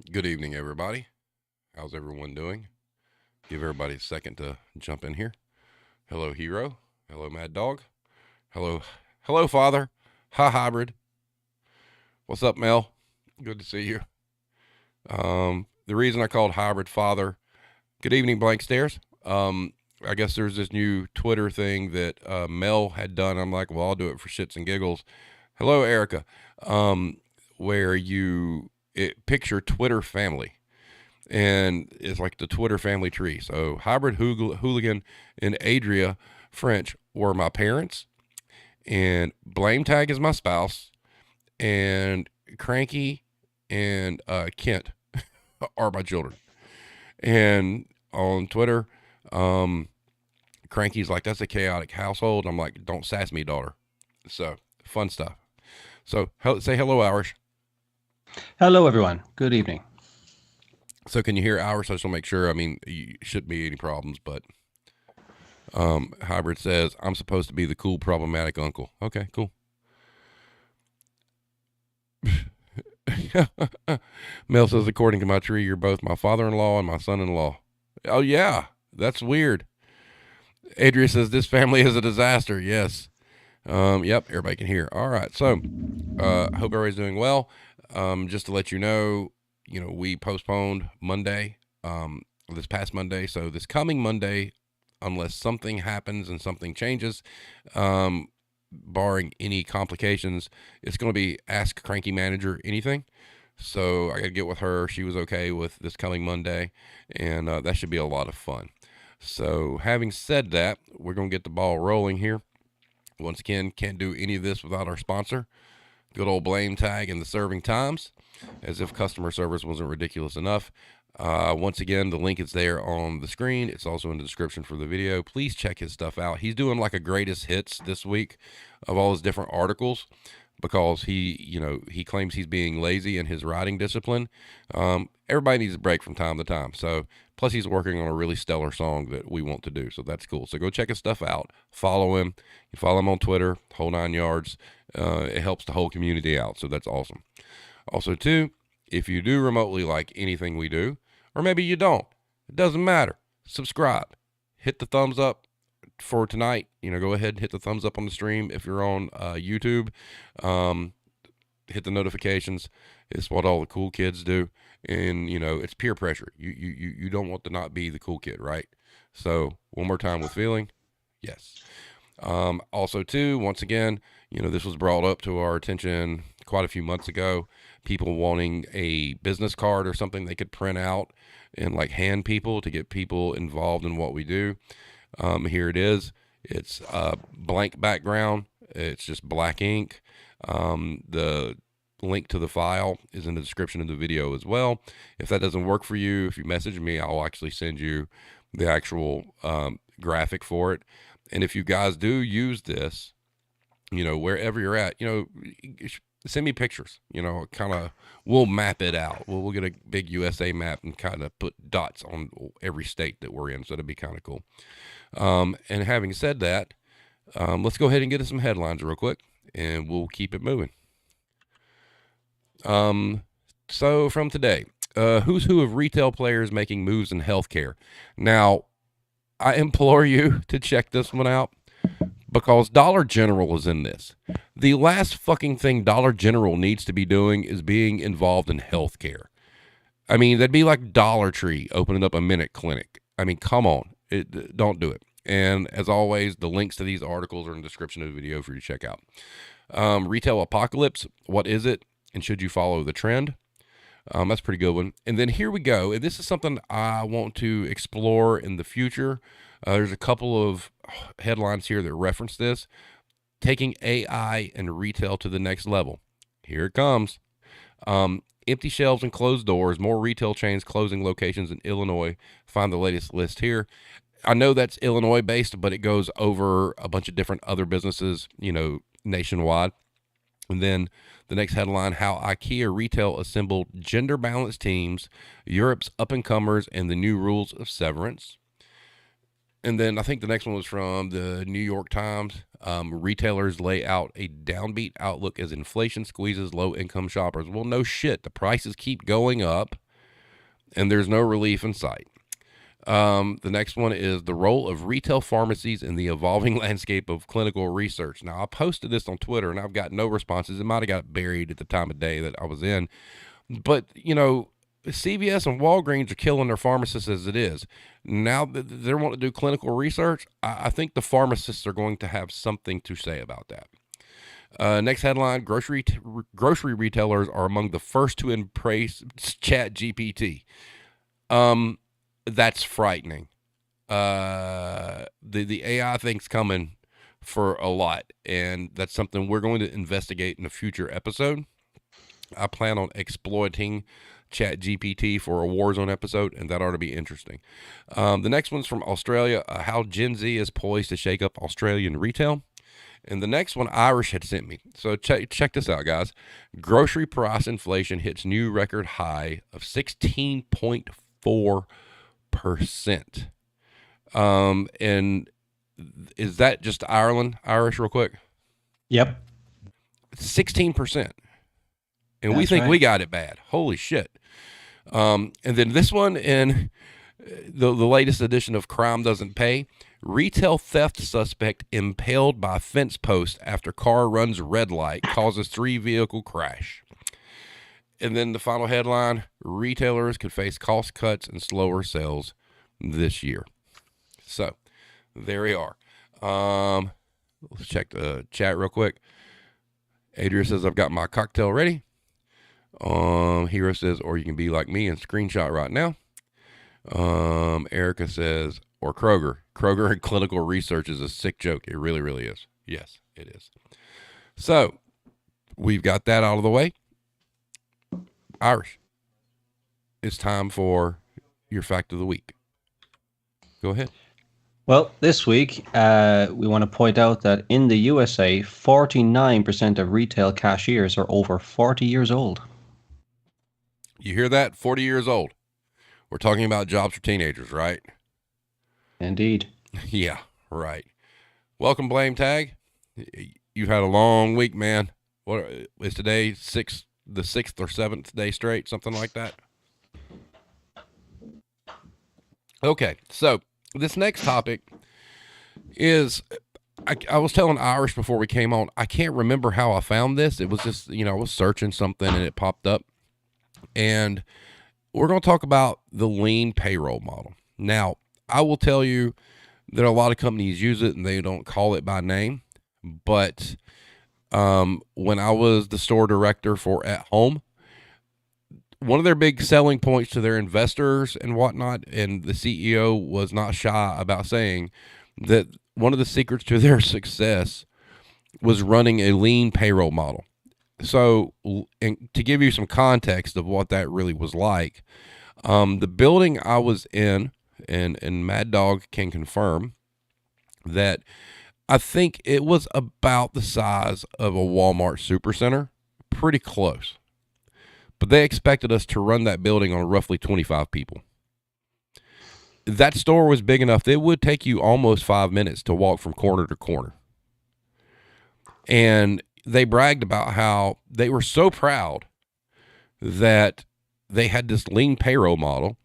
Good evening, everybody. How's everyone doing? Give everybody a second to jump in here. Hello, Hero. Hello, Mad Dog. Hello, Father. Hi, Hybrid. What's up, Mel? Good to see you. The reason I called Hybrid Father. Good evening, Blank Stairs. I guess there's this new Twitter thing that Mel had done. I'm like, well, I'll do it for shits and giggles. Hello, Erica. Where it picture Twitter family. And it's like the Twitter family tree. So Hybrid Hooligan and Adria French were my parents, and Blame Tag is my spouse, and Cranky and Kent are my children. And on Twitter, Cranky's like, that's a chaotic household. I'm like, don't sass me, daughter. So fun stuff. So say hello, Irish. Hello, everyone. Good evening. So can you hear Irish? I just want to make sure. I mean, you shouldn't be any problems, but Hybrid says, I'm supposed to be the cool, problematic uncle. Okay, cool. Mel says, according to my tree, you're both my father-in-law and my son-in-law. Oh, yeah. That's weird. Adria says, this family is a disaster. Yes. Yep, everybody can hear. All right. So, hope everybody's doing well. Just to let you know, we postponed Monday, this past Monday. So this coming Monday, unless something happens and something changes, barring any complications, it's going to be Ask Cranky Manager Anything. So I got to get with her. She was okay with this coming Monday, and that should be a lot of fun. So having said that, we're going to get the ball rolling here. Once again, can't do any of this without our sponsor, good old Blame Tag and the Serving Times, as if customer service wasn't ridiculous enough. Once again, the link is there on the screen. It's also in the description for the video. Please check his stuff out. He's doing like a greatest hits this week of all his different articles, because he claims he's being lazy in his writing discipline. Everybody needs a break from time to time. So, plus he's working on a really stellar song that we want to do. So that's cool. So go check his stuff out. Follow him. You follow him on Twitter, whole 9 yards. It helps the whole community out. So that's awesome. Also, too, if you do remotely like anything we do, or maybe you don't, it doesn't matter. Subscribe. Hit the thumbs up for tonight. Go ahead and hit the thumbs up on the stream. If you're on YouTube, hit the notifications. It's what all the cool kids do. And, it's peer pressure. You don't want to not be the cool kid, right? So one more time with feeling. Yes. Also, too, once again, this was brought up to our attention quite a few months ago. People wanting a business card or something they could print out and like hand people to get people involved in what we do. Here it is. It's a blank background. It's just black ink. The link to the file is in the description of the video as well. If that doesn't work for you, if you message me, I'll actually send you the actual graphic for it. And if you guys do use this, wherever you're at, send me pictures. Kind of, we'll map it out. We'll get a big USA map and kind of put dots on every state that we're in. So that'd be kind of cool. And having said that, let's go ahead and get us some headlines real quick, and we'll keep it moving. So from today, who's who of retail players making moves in healthcare. Now, I implore you to check this one out, because Dollar General is in this. The last fucking thing Dollar General needs to be doing is being involved in healthcare. I mean, that'd be like Dollar Tree opening up a minute clinic. I mean, come on. Don't do it. And as always, the links to these articles are in the description of the video for you to check out. Retail apocalypse. What is it? And should you follow the trend? That's a pretty good one. And then here we go. And this is something I want to explore in the future. There's a couple of headlines here that reference this. Taking AI and retail to the next level. Here it comes. Empty shelves and closed doors. More retail chains closing locations in Illinois. Find the latest list here. I know that's Illinois based, but it goes over a bunch of different other businesses, nationwide. And then the next headline, how IKEA retail assembled gender-balanced teams, Europe's up-and-comers, and the new rules of severance. And then I think the next one was from the New York Times. Retailers lay out a downbeat outlook as inflation squeezes low-income shoppers. Well, no shit. The prices keep going up. and there's no relief in sight. The next one is the role of retail pharmacies in the evolving landscape of clinical research. Now, I posted this on Twitter, and I've got no responses. It might have got buried at the time of day that I was in. But, CVS and Walgreens are killing their pharmacists as it is. Now that they want to do clinical research, I think the pharmacists are going to have something to say about that. Next headline, grocery retailers are among the first to embrace Chat GPT. That's frightening. The AI thing's coming for a lot, and that's something we're going to investigate in a future episode. I plan on exploiting Chat GPT for a Warzone episode, and that ought to be interesting. The next one's from Australia, how Gen Z is poised to shake up Australian retail. And the next one Irish had sent me. So check this out, guys. Grocery price inflation hits new record high of 16.4%. And is that just Ireland, Irish, real quick? Yep. 16%. And we That's think right. we got it bad. Holy shit. And then this one in the latest edition of Crime Doesn't Pay. Retail theft suspect impaled by fence post after car runs red light causes 3-vehicle crash. And then the final headline, retailers could face cost cuts and slower sales this year. So there we are. Let's check the chat real quick. Adria says, I've got my cocktail ready. Hero says, or you can be like me and screenshot right now. Erica says, or Kroger. Kroger and clinical research is a sick joke. It really, really is. Yes, it is. So we've got that out of the way. Irish, it's time for your fact of the week. Go ahead. Well, this week, we want to point out that in the USA, 49% of retail cashiers are over 40 years old. You hear that? 40 years old. We're talking about jobs for teenagers, right? Indeed. Yeah, right. Welcome, Blame Tag. You've had a long week, man. What is today? The 6th or 7th day straight, something like that. Okay, so this next topic is, I was telling Irish before we came on, I can't remember how I found this. It was just, I was searching something and it popped up. And we're going to talk about the lean payroll model. Now, I will tell you that a lot of companies use it and they don't call it by name. But when I was the store director for At Home, one of their big selling points to their investors and whatnot, and the CEO was not shy about saying that one of the secrets to their success was running a lean payroll model. So, and to give you some context of what that really was like, the building I was in, and Mad Dog can confirm that I think it was about the size of a Walmart Supercenter, pretty close. But they expected us to run that building on roughly 25 people. That store was big enough that it would take you almost 5 minutes to walk from corner to corner. And they bragged about how they were so proud that they had this lean payroll model,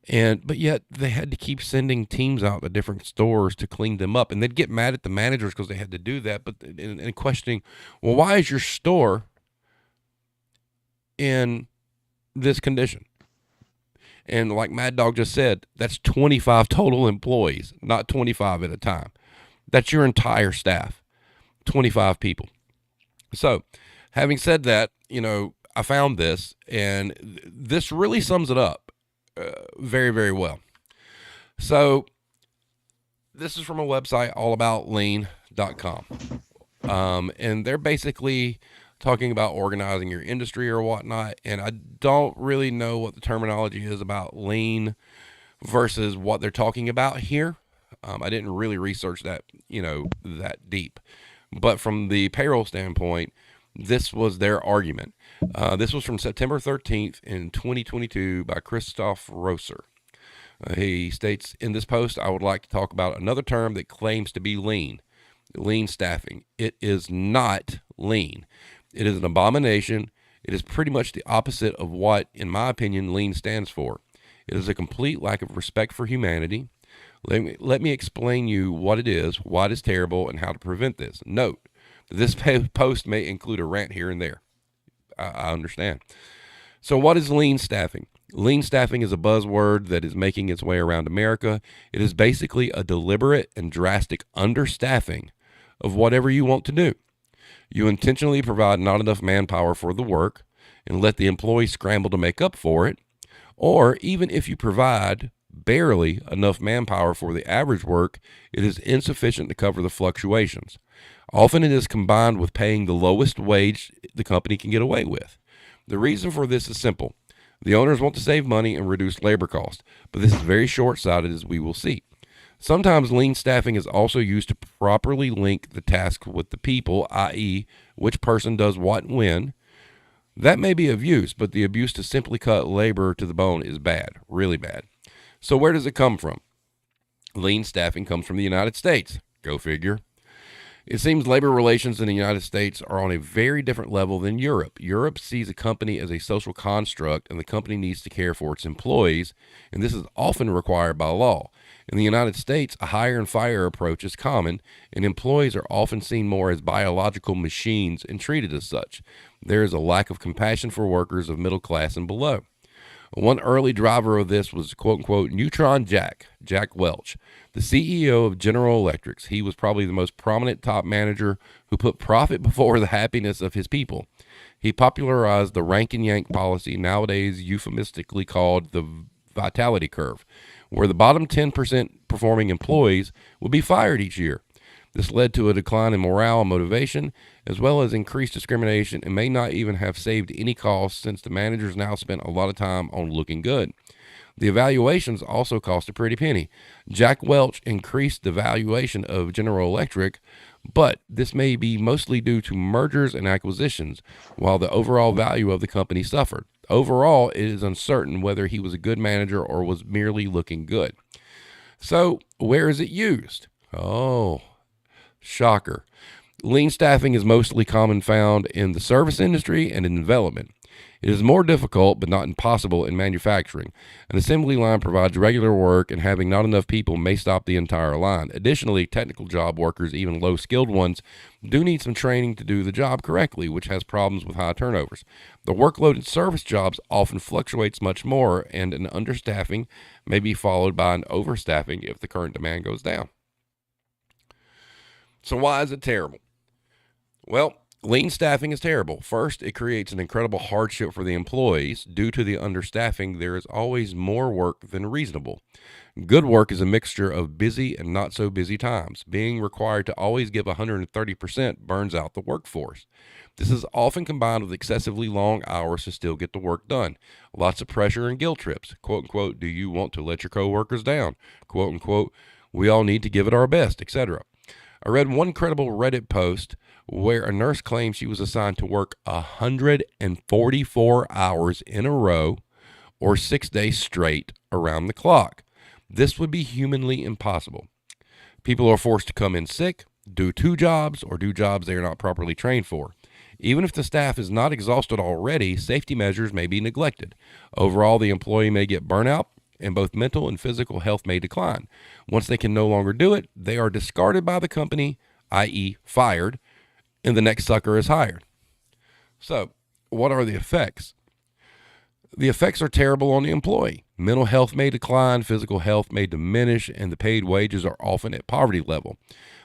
but yet they had to keep sending teams out to different stores to clean them up. And they'd get mad at the managers because they had to do that, but and questioning, well, why is your store in this condition? And like Mad Dog just said, that's 25 total employees, not 25 at a time. That's your entire staff, 25 people. So having said that, I found this, and this really sums it up very, very well. So this is from a website allaboutlean.com. And they're basically talking about organizing your industry or whatnot. And I don't really know what the terminology is about lean versus what they're talking about here. I didn't really research that, that deep. But from the payroll standpoint, this was their argument. This was from September 13th in 2022 by Christoph Rosser. He states, in this post, I would like to talk about another term that claims to be lean staffing. It is not lean. It is an abomination. It is pretty much the opposite of what, in my opinion, lean stands for. It is a complete lack of respect for humanity. Let me explain you what it is, why it is terrible, and how to prevent this. Note that this post may include a rant here and there. I understand. So, what is lean staffing? Lean staffing is a buzzword that is making its way around America. It is basically a deliberate and drastic understaffing of whatever you want to do. You intentionally provide not enough manpower for the work and let the employee scramble to make up for it. Or even if you provide barely enough manpower for the average work, it is insufficient to cover the fluctuations. Often it is combined with paying the lowest wage the company can get away with. The reason for this is simple. The owners want to save money and reduce labor costs, but this is very short-sighted, as we will see. Sometimes lean staffing is also used to properly link the task with the people, i.e., which person does what and when. That may be of use, but the abuse to simply cut labor to the bone is bad, really bad. So where does it come from? Lean staffing comes from the United States. Go figure. It seems labor relations in the United States are on a very different level than Europe. Europe sees a company as a social construct, and the company needs to care for its employees, and this is often required by law. In the United States, a hire and fire approach is common, and employees are often seen more as biological machines and treated as such. There is a lack of compassion for workers of middle class and below. One early driver of this was quote-unquote Neutron Jack Welch, the CEO of General Electric. He was probably the most prominent top manager who put profit before the happiness of his people. He popularized the rank and yank policy, nowadays euphemistically called the vitality curve, where the bottom 10% performing employees would be fired each year. This led to a decline in morale and motivation, as well as increased discrimination, and may not even have saved any costs since the managers now spent a lot of time on looking good. The evaluations also cost a pretty penny. Jack Welch increased the valuation of General Electric, but this may be mostly due to mergers and acquisitions, while the overall value of the company suffered. Overall, it is uncertain whether he was a good manager or was merely looking good. So, where is it used? Oh, shocker. Lean staffing is mostly common found in the service industry and in development. It is more difficult, but not impossible, in manufacturing. An assembly line provides regular work, and having not enough people may stop the entire line. Additionally, technical job workers, even low-skilled ones, do need some training to do the job correctly, which has problems with high turnovers. The workload in service jobs often fluctuates much more, and an understaffing may be followed by an overstaffing if the current demand goes down. So why is it terrible? Well, lean staffing is terrible. First, it creates an incredible hardship for the employees. Due to the understaffing, there is always more work than reasonable. Good work is a mixture of busy and not so busy times. Being required to always give 130% burns out the workforce. This is often combined with excessively long hours to still get the work done. Lots of pressure and guilt trips. Quote unquote, do you want to let your coworkers down? Quote unquote, we all need to give it our best, etc. I read one credible Reddit post where a nurse claimed she was assigned to work 144 hours in a row or 6 days straight around the clock. This would be humanly impossible. People are forced to come in sick, do two jobs, or do jobs they are not properly trained for. Even if the staff is not exhausted already, safety measures may be neglected. Overall, the employee may get burnout, and both mental and physical health may decline. Once they can no longer do it, they are discarded by the company, i.e. fired, and the next sucker is hired. So, what are the effects? The effects are terrible on the employee. Mental health may decline, physical health may diminish, and the paid wages are often at poverty level.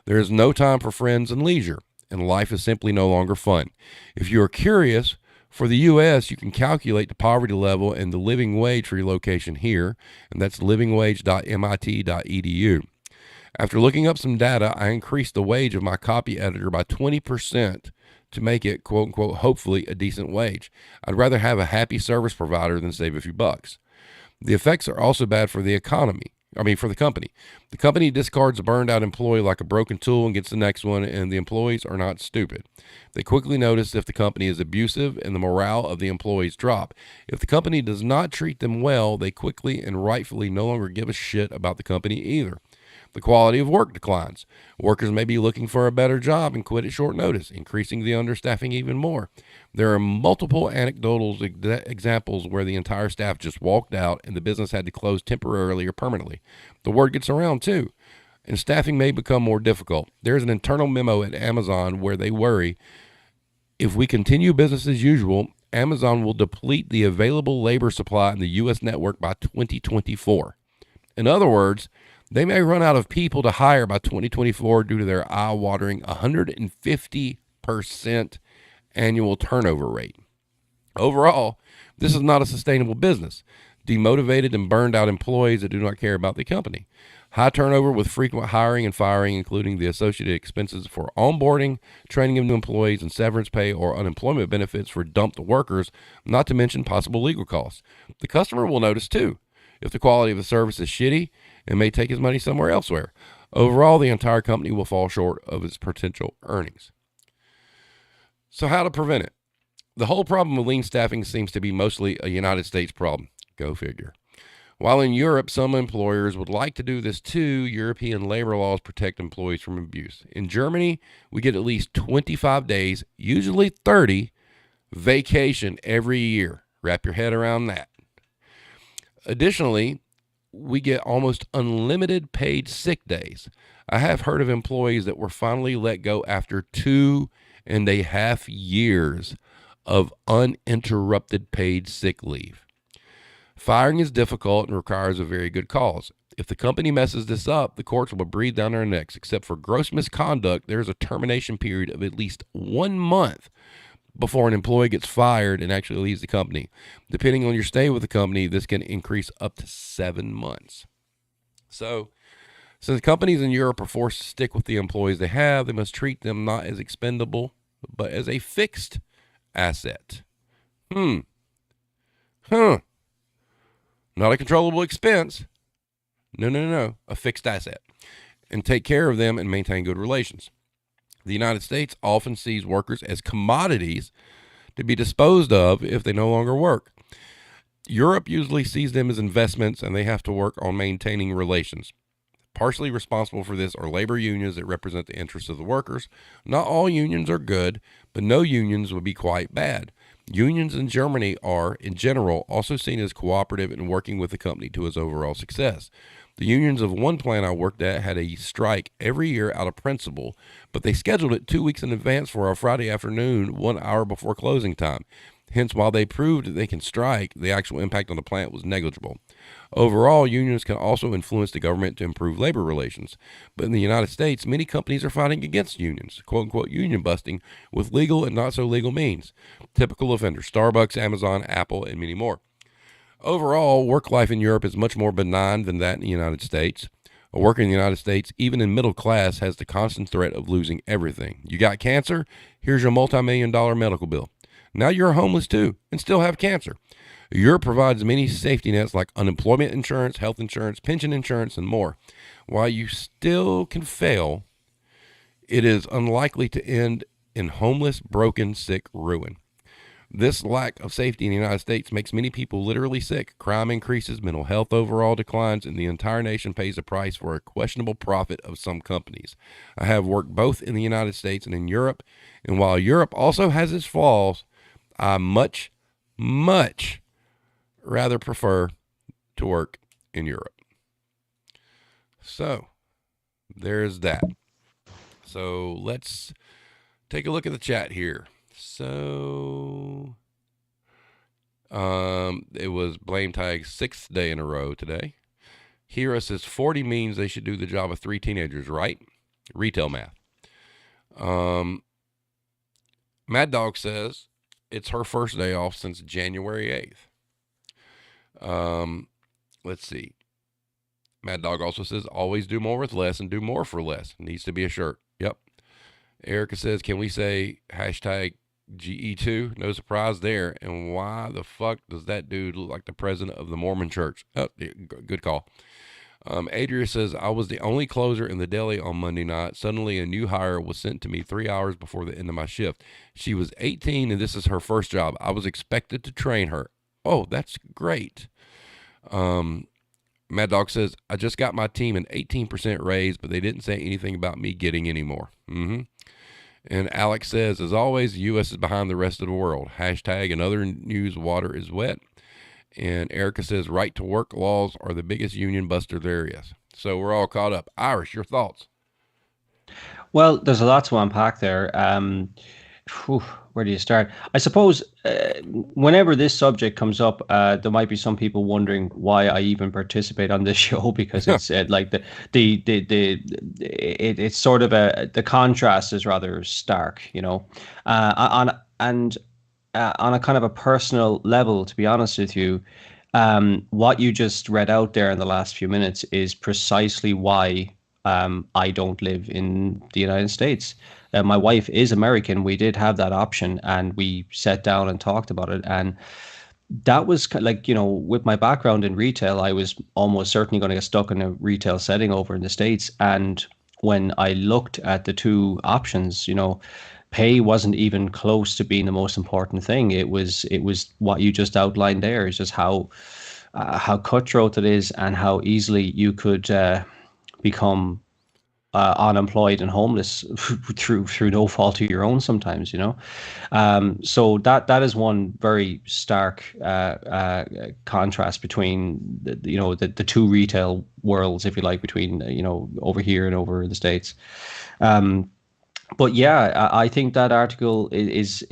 There is no time for friends and leisure, and life is simply no longer fun. If you are curious, for the U.S., you can calculate the poverty level and the living wage for your location here, and that's livingwage.mit.edu. After looking up some data, I increased the wage of my copy editor by 20% to make it, quote unquote, hopefully a decent wage. I'd rather have a happy service provider than save a few bucks. The effects are also bad for the company. The company discards a burned out employee like a broken tool and gets the next one, and the employees are not stupid. They quickly notice if the company is abusive, and the morale of the employees drop. If the company does not treat them well, they quickly and rightfully no longer give a shit about the company either. The quality of work declines. Workers may be looking for a better job and quit at short notice, increasing the understaffing even more. There are multiple anecdotal examples where the entire staff just walked out and the business had to close temporarily or permanently. The word gets around too, and staffing may become more difficult. There's an internal memo at Amazon where they worry if we continue business as usual, Amazon will deplete the available labor supply in the U.S. network by 2024. In other words, they may run out of people to hire by 2024 due to their eye-watering 150% annual turnover rate. Overall, this is not a sustainable business. Demotivated and burned out employees that do not care about the company. High turnover with frequent hiring and firing, including the associated expenses for onboarding, training of new employees, and severance pay or unemployment benefits for dumped workers, not to mention possible legal costs. The customer will notice too if the quality of the service is shitty and may take his money somewhere elsewhere. Overall, the entire company will fall short of its potential earnings. So how to prevent it? The whole problem with lean staffing seems to be mostly a United States problem. Go figure. While in Europe, some employers would like to do this too, European labor laws protect employees from abuse. In Germany, we get at least 25 days, usually 30, vacation every year. Wrap your head around that. Additionally, we get almost unlimited paid sick days. I have heard of employees that were finally let go after 2.5 years of uninterrupted paid sick leave. Firing is difficult and requires a very good cause. If the company messes this up, the courts will breathe down their necks. Except for gross misconduct, there's a termination period of at least 1 month before an employee gets fired and actually leaves the company. Depending on your stay with the company, this can increase up to 7 months. So, since companies in Europe are forced to stick with the employees they have, they must treat them not as expendable, but as a fixed asset. Not a controllable expense. No. A fixed asset. And take care of them and maintain good relations. The United States often sees workers as commodities to be disposed of if they no longer work. Europe usually sees them as investments and they have to work on maintaining relations. Partially responsible for this are labor unions that represent the interests of the workers. Not all unions are good, but no unions would be quite bad. Unions in Germany are, in general, also seen as cooperative in working with the company to its overall success. The unions of one plant I worked at had a strike every year out of principle, but they scheduled it 2 weeks in advance for a Friday afternoon, 1 hour before closing time. Hence, while they proved that they can strike, the actual impact on the plant was negligible. Overall, unions can also influence the government to improve labor relations. But in the United States, many companies are fighting against unions, quote-unquote union busting, with legal and not so legal means. Typical offenders: Starbucks, Amazon, Apple, and many more. Overall, work life in Europe is much more benign than that in the United States. A worker in the United States, even in middle class, has the constant threat of losing everything. You got cancer? Here's your multi-million-dollar medical bill. Now you're homeless too and still have cancer. Europe provides many safety nets like unemployment insurance, health insurance, pension insurance, and more. While you still can fail, it is unlikely to end in homeless, broken, sick ruin. This lack of safety in the United States makes many people literally sick. Crime increases, mental health overall declines, and the entire nation pays a price for a questionable profit of some companies. I have worked both in the United States and in Europe, and while Europe also has its flaws, I much rather prefer to work in Europe. So, there's that. So, let's take a look at the chat here. So, it was Blame Tag's 6th day in a row today. Hira says 40 means they should do the job of 3 teenagers, right? Retail math. Mad Dog says it's her first day off since January 8th. Let's see. Mad Dog also says always do more with less and do more for less. Needs to be a shirt. Yep. Erica says, can we say hashtag GE2? No surprise there. And why the fuck does that dude look like the president of the Mormon church? Oh, good call. Adria says, I was the only closer in the deli on Monday night. Suddenly a new hire was sent to me 3 hours before the end of my shift. She was 18 and this is her first job. I was expected to train her. Oh, that's great. Mad Dog says, I just got my team an 18% raise, but they didn't say anything about me getting any more. Mm-hmm. And Alex says, as always, the U.S. is behind the rest of the world. Hashtag in other news, water is wet. And Erica says, right to work laws are the biggest union buster there is. So we're all caught up. Irish, your thoughts? Well, there's a lot to unpack there. Whew, where do you start? I suppose whenever this subject comes up, there might be some people wondering why I even participate on this show because it's like it's sort of the contrast is rather stark, you know, on a kind of a personal level. To be honest with you, what you just read out there in the last few minutes is precisely why I don't live in the United States. My wife is American. We did have that option, and we sat down and talked about it. And that was like, you know, with my background in retail, I was almost certainly going to get stuck in a retail setting over in the States. And when I looked at the two options, you know, pay wasn't even close to being the most important thing. It was what you just outlined there. Is just how cutthroat it is and how easily you could become unemployed and homeless through no fault of your own sometimes, you know. So that is one very stark contrast between the two retail worlds, if you like, between over here and over the States. But yeah, I think that article is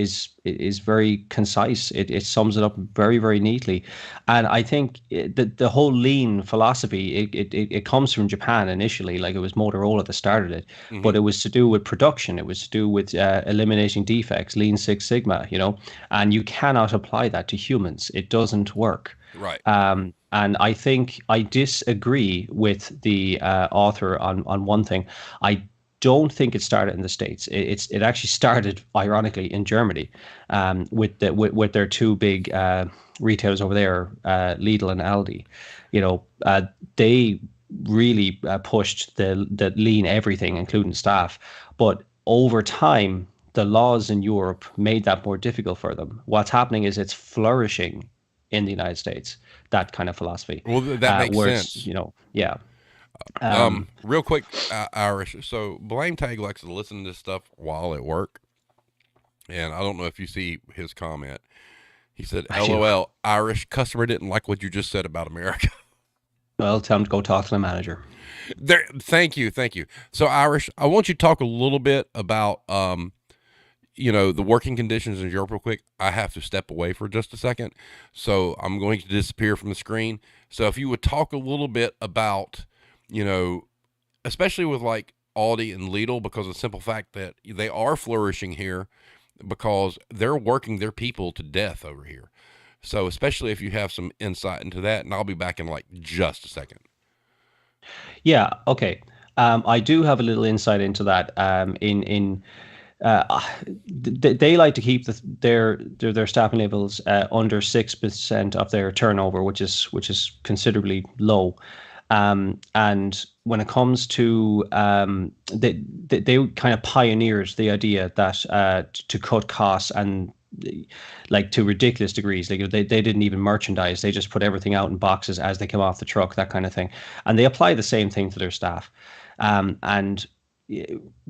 very concise. It sums it up very, very neatly, and I think the whole lean philosophy it comes from Japan initially. Like, it was Motorola that started it, Mm-hmm. but it was to do with production. It was to do with eliminating defects, Lean Six Sigma. You know, and you cannot apply that to humans. It doesn't work. Right. And I think I disagree with the author on one thing. I don't think it started in the States. It actually started, ironically, in Germany, with their two big retailers over there, Lidl and Aldi. You know, they really pushed the lean everything, including staff. But over time, the laws in Europe made that more difficult for them. What's happening is it's flourishing in the United States, that kind of philosophy. Well, that makes Whereas, sense. yeah. Um, Real quick, Irish. So Blame Tag likes to listen to this stuff while at work, and I don't know if you see his comment. He said, I do. "LOL, Irish customer didn't like what you just said about America." Well, tell them to go talk to the manager. There, thank you, thank you. So Irish, I want you to talk a little bit about the working conditions in Europe real quick. I have to step away for just a second, so I'm going to disappear from the screen. So if you would talk a little bit about, you know, especially with like Aldi and Lidl, because of the simple fact that they are flourishing here because they're working their people to death over here. So especially if you have some insight into that, and I'll be back in like just a second. Yeah, okay. I do have a little insight into that. Uh, they like to keep their staffing levels under 6% of their turnover, which is considerably low. And when it comes to they kind of pioneered the idea that to cut costs and like to ridiculous degrees. Like they didn't even merchandise; they just put everything out in boxes as they come off the truck, that kind of thing. And they apply the same thing to their staff. And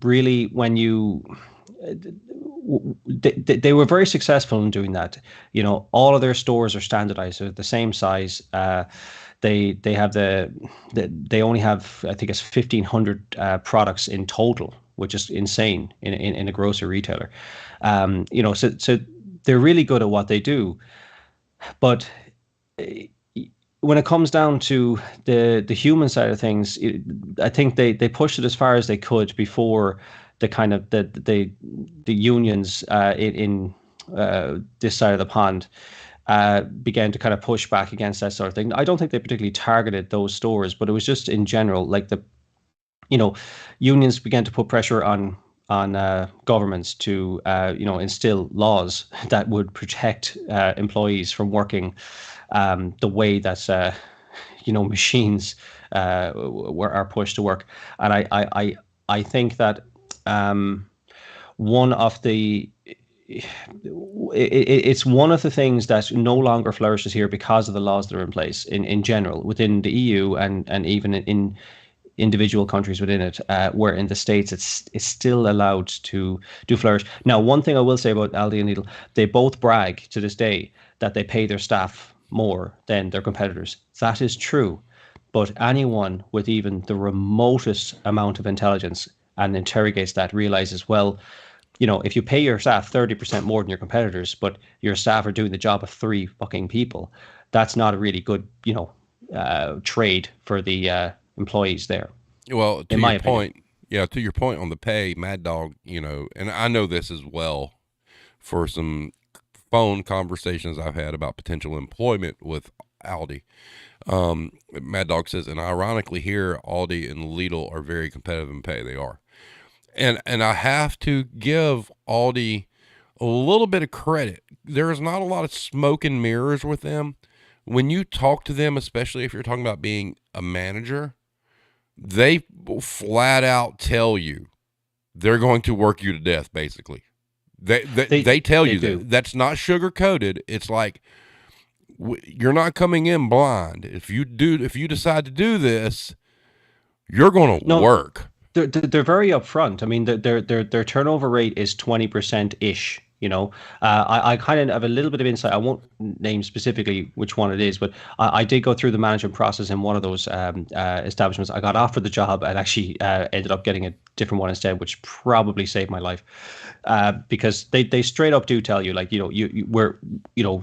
really, when you they were very successful in doing that. You know, all of their stores are standardized; they're the same size. They have they only have, I think it's 1,500 products in total, which is insane in a grocery retailer. So they're really good at what they do, but when it comes down to the human side of things, I think they pushed it as far as they could before the kind of the unions in this side of the pond began to kind of push back against that sort of thing. I don't think they particularly targeted those stores, but it was just in general, like you know, unions began to put pressure on governments to instill laws that would protect employees from working the way that machines are pushed to work. And I think that one of the it's one of the things that no longer flourishes here because of the laws that are in place in general within the EU and even in individual countries within it, where in the States it's still allowed to do flourish. Now, one thing I will say about Aldi and Lidl, they both brag to this day that they pay their staff more than their competitors. That is true. But anyone with even the remotest amount of intelligence and interrogates that realizes, well, if you pay your staff 30% more than your competitors, but your staff are doing the job of three fucking people, that's not a really good, trade for the employees there, Well, in to my your opinion. point, yeah, to your point on the pay, Mad Dog, and I know this as well for some phone conversations I've had about potential employment with Aldi. Mad Dog says, and ironically, here Aldi and Lidl are very competitive in pay. They are, and I have to give Aldi a little bit of credit. There is not a lot of smoke and mirrors with them. When you talk to them, especially if you're talking about being a manager, they flat out tell you they're going to work you to death. Basically, they tell They you do. that. That's not sugar coated. It's like you're not coming in blind. If you decide to do this, you're going to No, work. they're very upfront. I mean, their turnover rate is 20% ish. I kind of have a little bit of insight. I won't name specifically which one it is, but I did go through the management process in one of those establishments. I got offered the job and actually ended up getting a different one instead, which probably saved my life, because they straight up do tell you, like,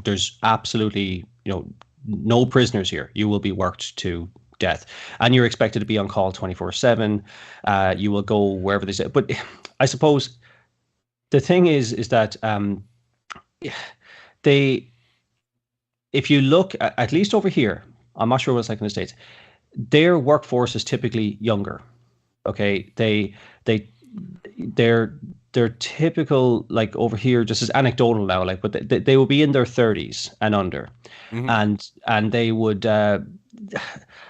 there's absolutely, no prisoners here. You will be worked to death, and you're expected to be on call 24/7. You will go wherever they say. But I suppose the thing is that they, if you look at least over here, I'm not sure what it's like in the States. Their workforce is typically younger. Okay, they they're typical, like over here, just as anecdotal now, like, but they will be in their 30s and under, Mm-hmm. and they would,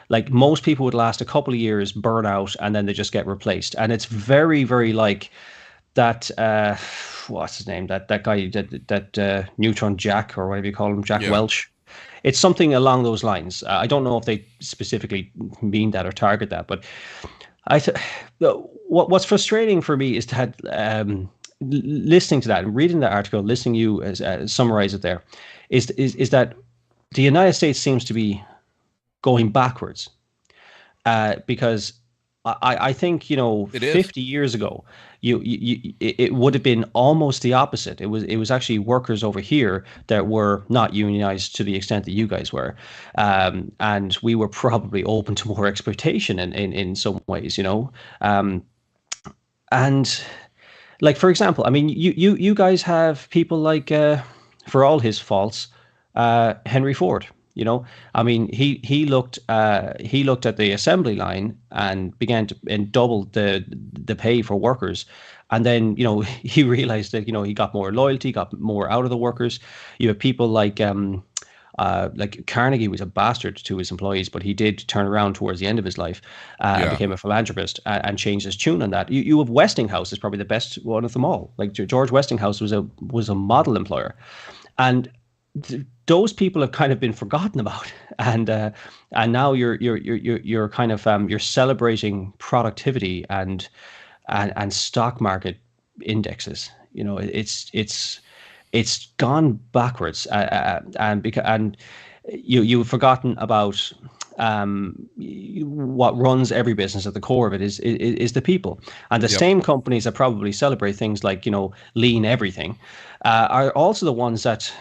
like, most people would last a couple of years, burn out, and then they just get replaced. And it's very, very like that. What's his name? That guy, that Neutron Jack, or whatever you call him, Jack Yeah. Welch. It's something along those lines. I don't know if they specifically mean that or target that, but I th- what's frustrating for me is that, listening to that and reading that article, listening you as summarize it there, is that the United States seems to be going backwards, because I think, It is. 50 years ago, it would have been almost the opposite. It was actually workers over here that were not unionized to the extent that you guys were, and we were probably open to more exploitation in some ways, and, like, for example, I mean, you guys have people like, for all his faults, Henry Ford. I mean, he looked at the assembly line and began to and doubled the pay for workers, and then, he realized that, he got more loyalty, got more out of the workers. You have people like Carnegie was a bastard to his employees, but he did turn around towards the end of his life, and Yeah. became a philanthropist, and changed his tune on that. You have Westinghouse is probably the best one of them all. Like, George Westinghouse was a model employer, and those people have kind of been forgotten about, and now you're kind of, you're celebrating productivity and stock market indexes. It's gone backwards, and you've forgotten about, what runs every business at the core of it is the people. And the Yep. same companies that probably celebrate things like, lean everything, are also the ones that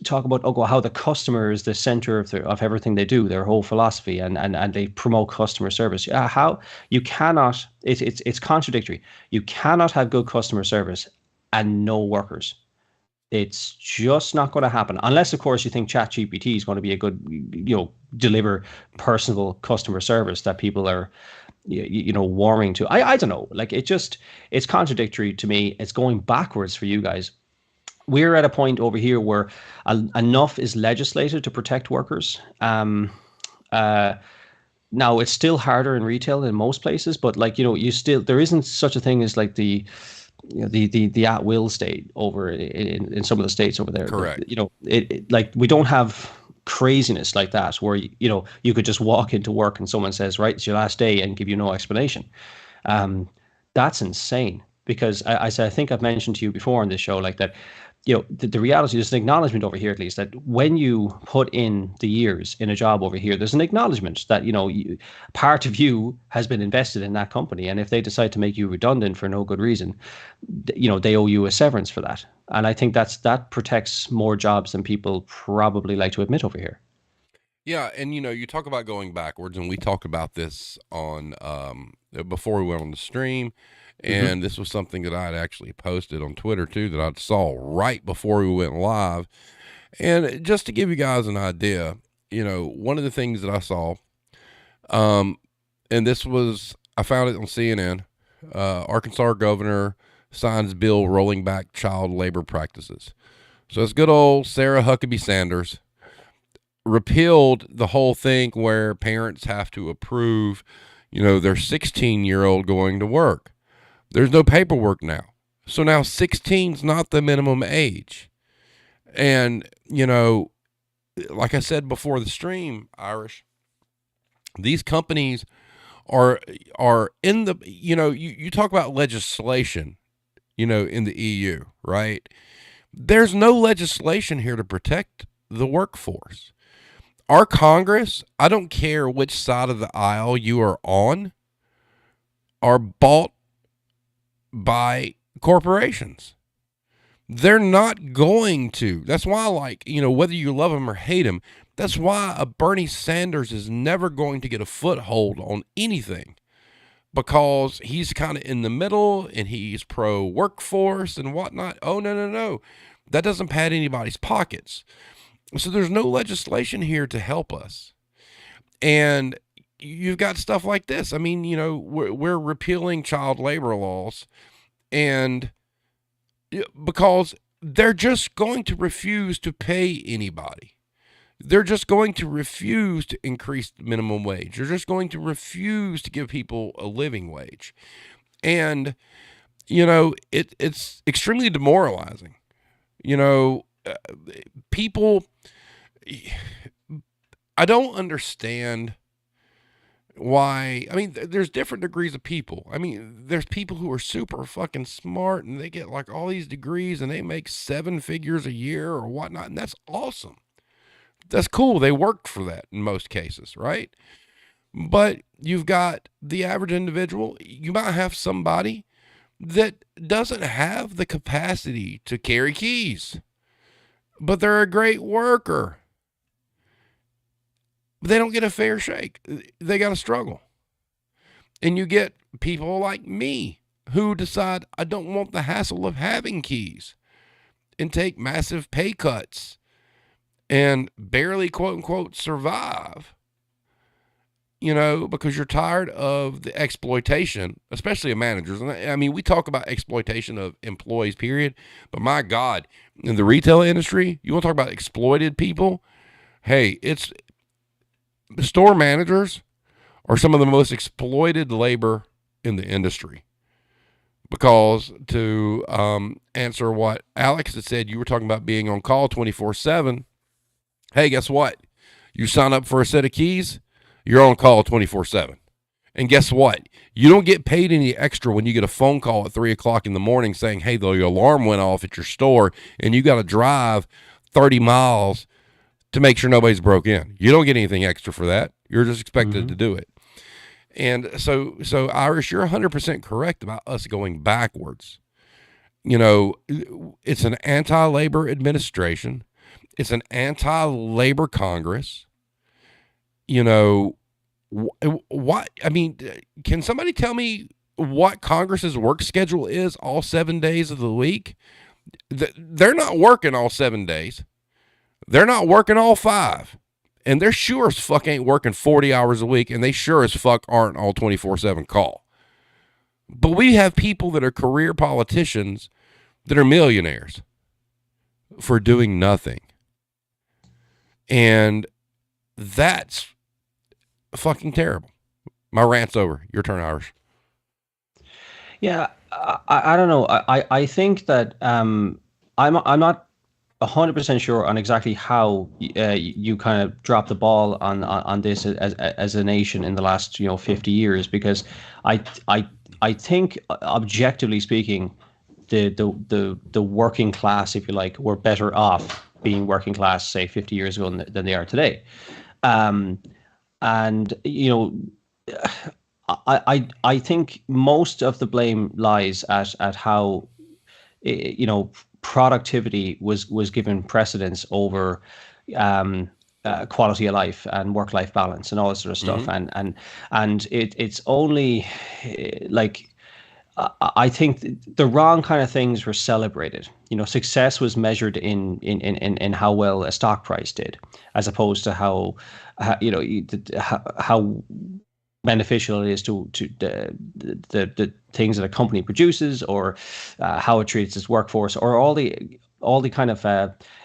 talk about, oh, how the customer is the center of everything they do, their whole philosophy, and they promote customer service. How you cannot, it's contradictory. You cannot have good customer service and no workers. It's just not going to happen unless, of course, you think ChatGPT is going to be a good, deliver personal customer service that people are, warming to. I don't know. Like, it's contradictory to me. It's going backwards for you guys. We're at a point over here where enough is legislated to protect workers. Uh, Now it's still harder in retail in most places, but, like, you still, there isn't such a thing as, like, the the at will state over in some of the states over there. Correct. Like we don't have craziness like that where you could just walk into work and someone says, right, it's your last day, and give you no explanation. um, that's insane, because I think I've mentioned to you before on this show, like that, the reality, there's an acknowledgement over here, at least, that when you put in the years in a job over here, there's an acknowledgement that, part of you has been invested in that company. And if they decide to make you redundant for no good reason, they owe you a severance for that. And I think that protects more jobs than people probably like to admit over here. Yeah, and you talk about going backwards, and we talked about this on before we went on the stream, Hmm. and this was something that I had actually posted on Twitter too, that I saw right before we went live. And just to give you guys an idea, one of the things that I saw, um, and this was, I found it on CNN. Arkansas governor signs bill rolling back child labor practices. So it's good old Sarah Huckabee Sanders repealed the whole thing where parents have to approve, their 16-year-old going to work. There's no paperwork now. So now 16 is not the minimum age. And, like I said before the stream, Irish, these companies are in the, you talk about legislation, in the EU, right? There's no legislation here to protect the workforce. Our Congress, I don't care which side of the aisle you are on, are bought by corporations. They're not going to. That's why, like, whether you love them or hate them, that's why a Bernie Sanders is never going to get a foothold on anything, because he's kind of in the middle and he's pro workforce and whatnot. Oh, no, no, no. That doesn't pad anybody's pockets. So there's no legislation here to help us. And you've got stuff like this. I mean, we're repealing child labor laws, and because they're just going to refuse to pay anybody. They're just going to refuse to increase the minimum wage. They're just going to refuse to give people a living wage. And, it's extremely demoralizing. You know, uh, people, I don't understand why. I mean, there's different degrees of people. I mean, there's people who are super fucking smart and they get like all these degrees and they make seven figures a year or whatnot. And that's awesome. That's cool. They worked for that in most cases, right? But you've got the average individual. You might have somebody that doesn't have the capacity to carry keys, but they're a great worker. They don't get a fair shake. They got to struggle. And you get people like me who decide I don't want the hassle of having keys and take massive pay cuts and barely, quote unquote, survive, because you're tired of the exploitation, especially of managers. And I mean, we talk about exploitation of employees, period. But my God, in the retail industry, you want to talk about exploited people? Hey, it's store managers are some of the most exploited labor in the industry. Because to answer what Alex had said, you were talking about being on call 24/7. Hey, guess what? You sign up for a set of keys, you're on call 24/7. And guess what? You don't get paid any extra when you get a phone call at 3 o'clock in the morning saying, hey, the alarm went off at your store and you got to drive 30 miles to make sure nobody's broke in. You don't get anything extra for that. You're just expected to Hmm. do it. And so Irish, you're 100% correct about us going backwards. It's an anti-labor administration. It's an anti-labor Congress. You know, what? I mean, can somebody tell me what Congress's work schedule is all 7 days of the week? They're not working all 7 days. They're not working all five. And they're sure as fuck ain't working 40 hours a week, and they sure as fuck aren't all 24/7 call. But we have people that are career politicians that are millionaires for doing nothing. And that's fucking terrible. My rant's over. Your turn, Irish. Yeah, I don't know. I think that I'm not 100% sure on exactly how you kind of dropped the ball on this as a nation in the last 50 years, because I I I think objectively speaking, the working class, if you like, were better off being working class, say 50 years ago than they are today. Um, and I think most of the blame lies at how you know productivity was given precedence over quality of life and work life balance and all this sort of stuff, Hmm. and it's only like I think the wrong kind of things were celebrated. Success was measured in how well a stock price did, as opposed to how beneficial it is to the things that a company produces, or how it treats its workforce, or all the kind of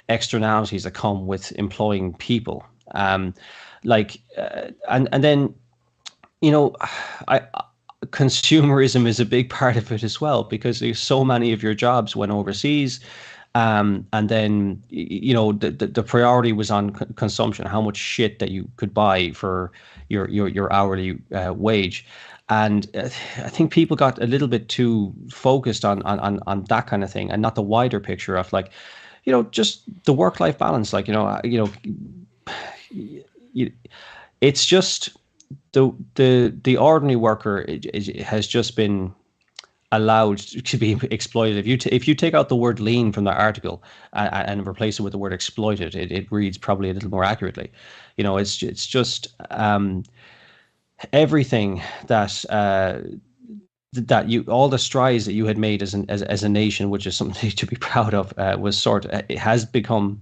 externalities that come with employing people. And then you know, I consumerism is a big part of it as well, because there's so many of your jobs went overseas, and then the priority was on consumption, how much shit that you could buy for your hourly wage. And I think people got a little bit too focused on that kind of thing, and not the wider picture of, like, just the work life balance. Like, you, it's just the ordinary worker has just been allowed to be exploited. If you take out the word lean from the article, and replace it with the word exploited, it reads probably a little more accurately. It's just everything that you all the strides that you had made as a nation, which is something to be proud of, was it has become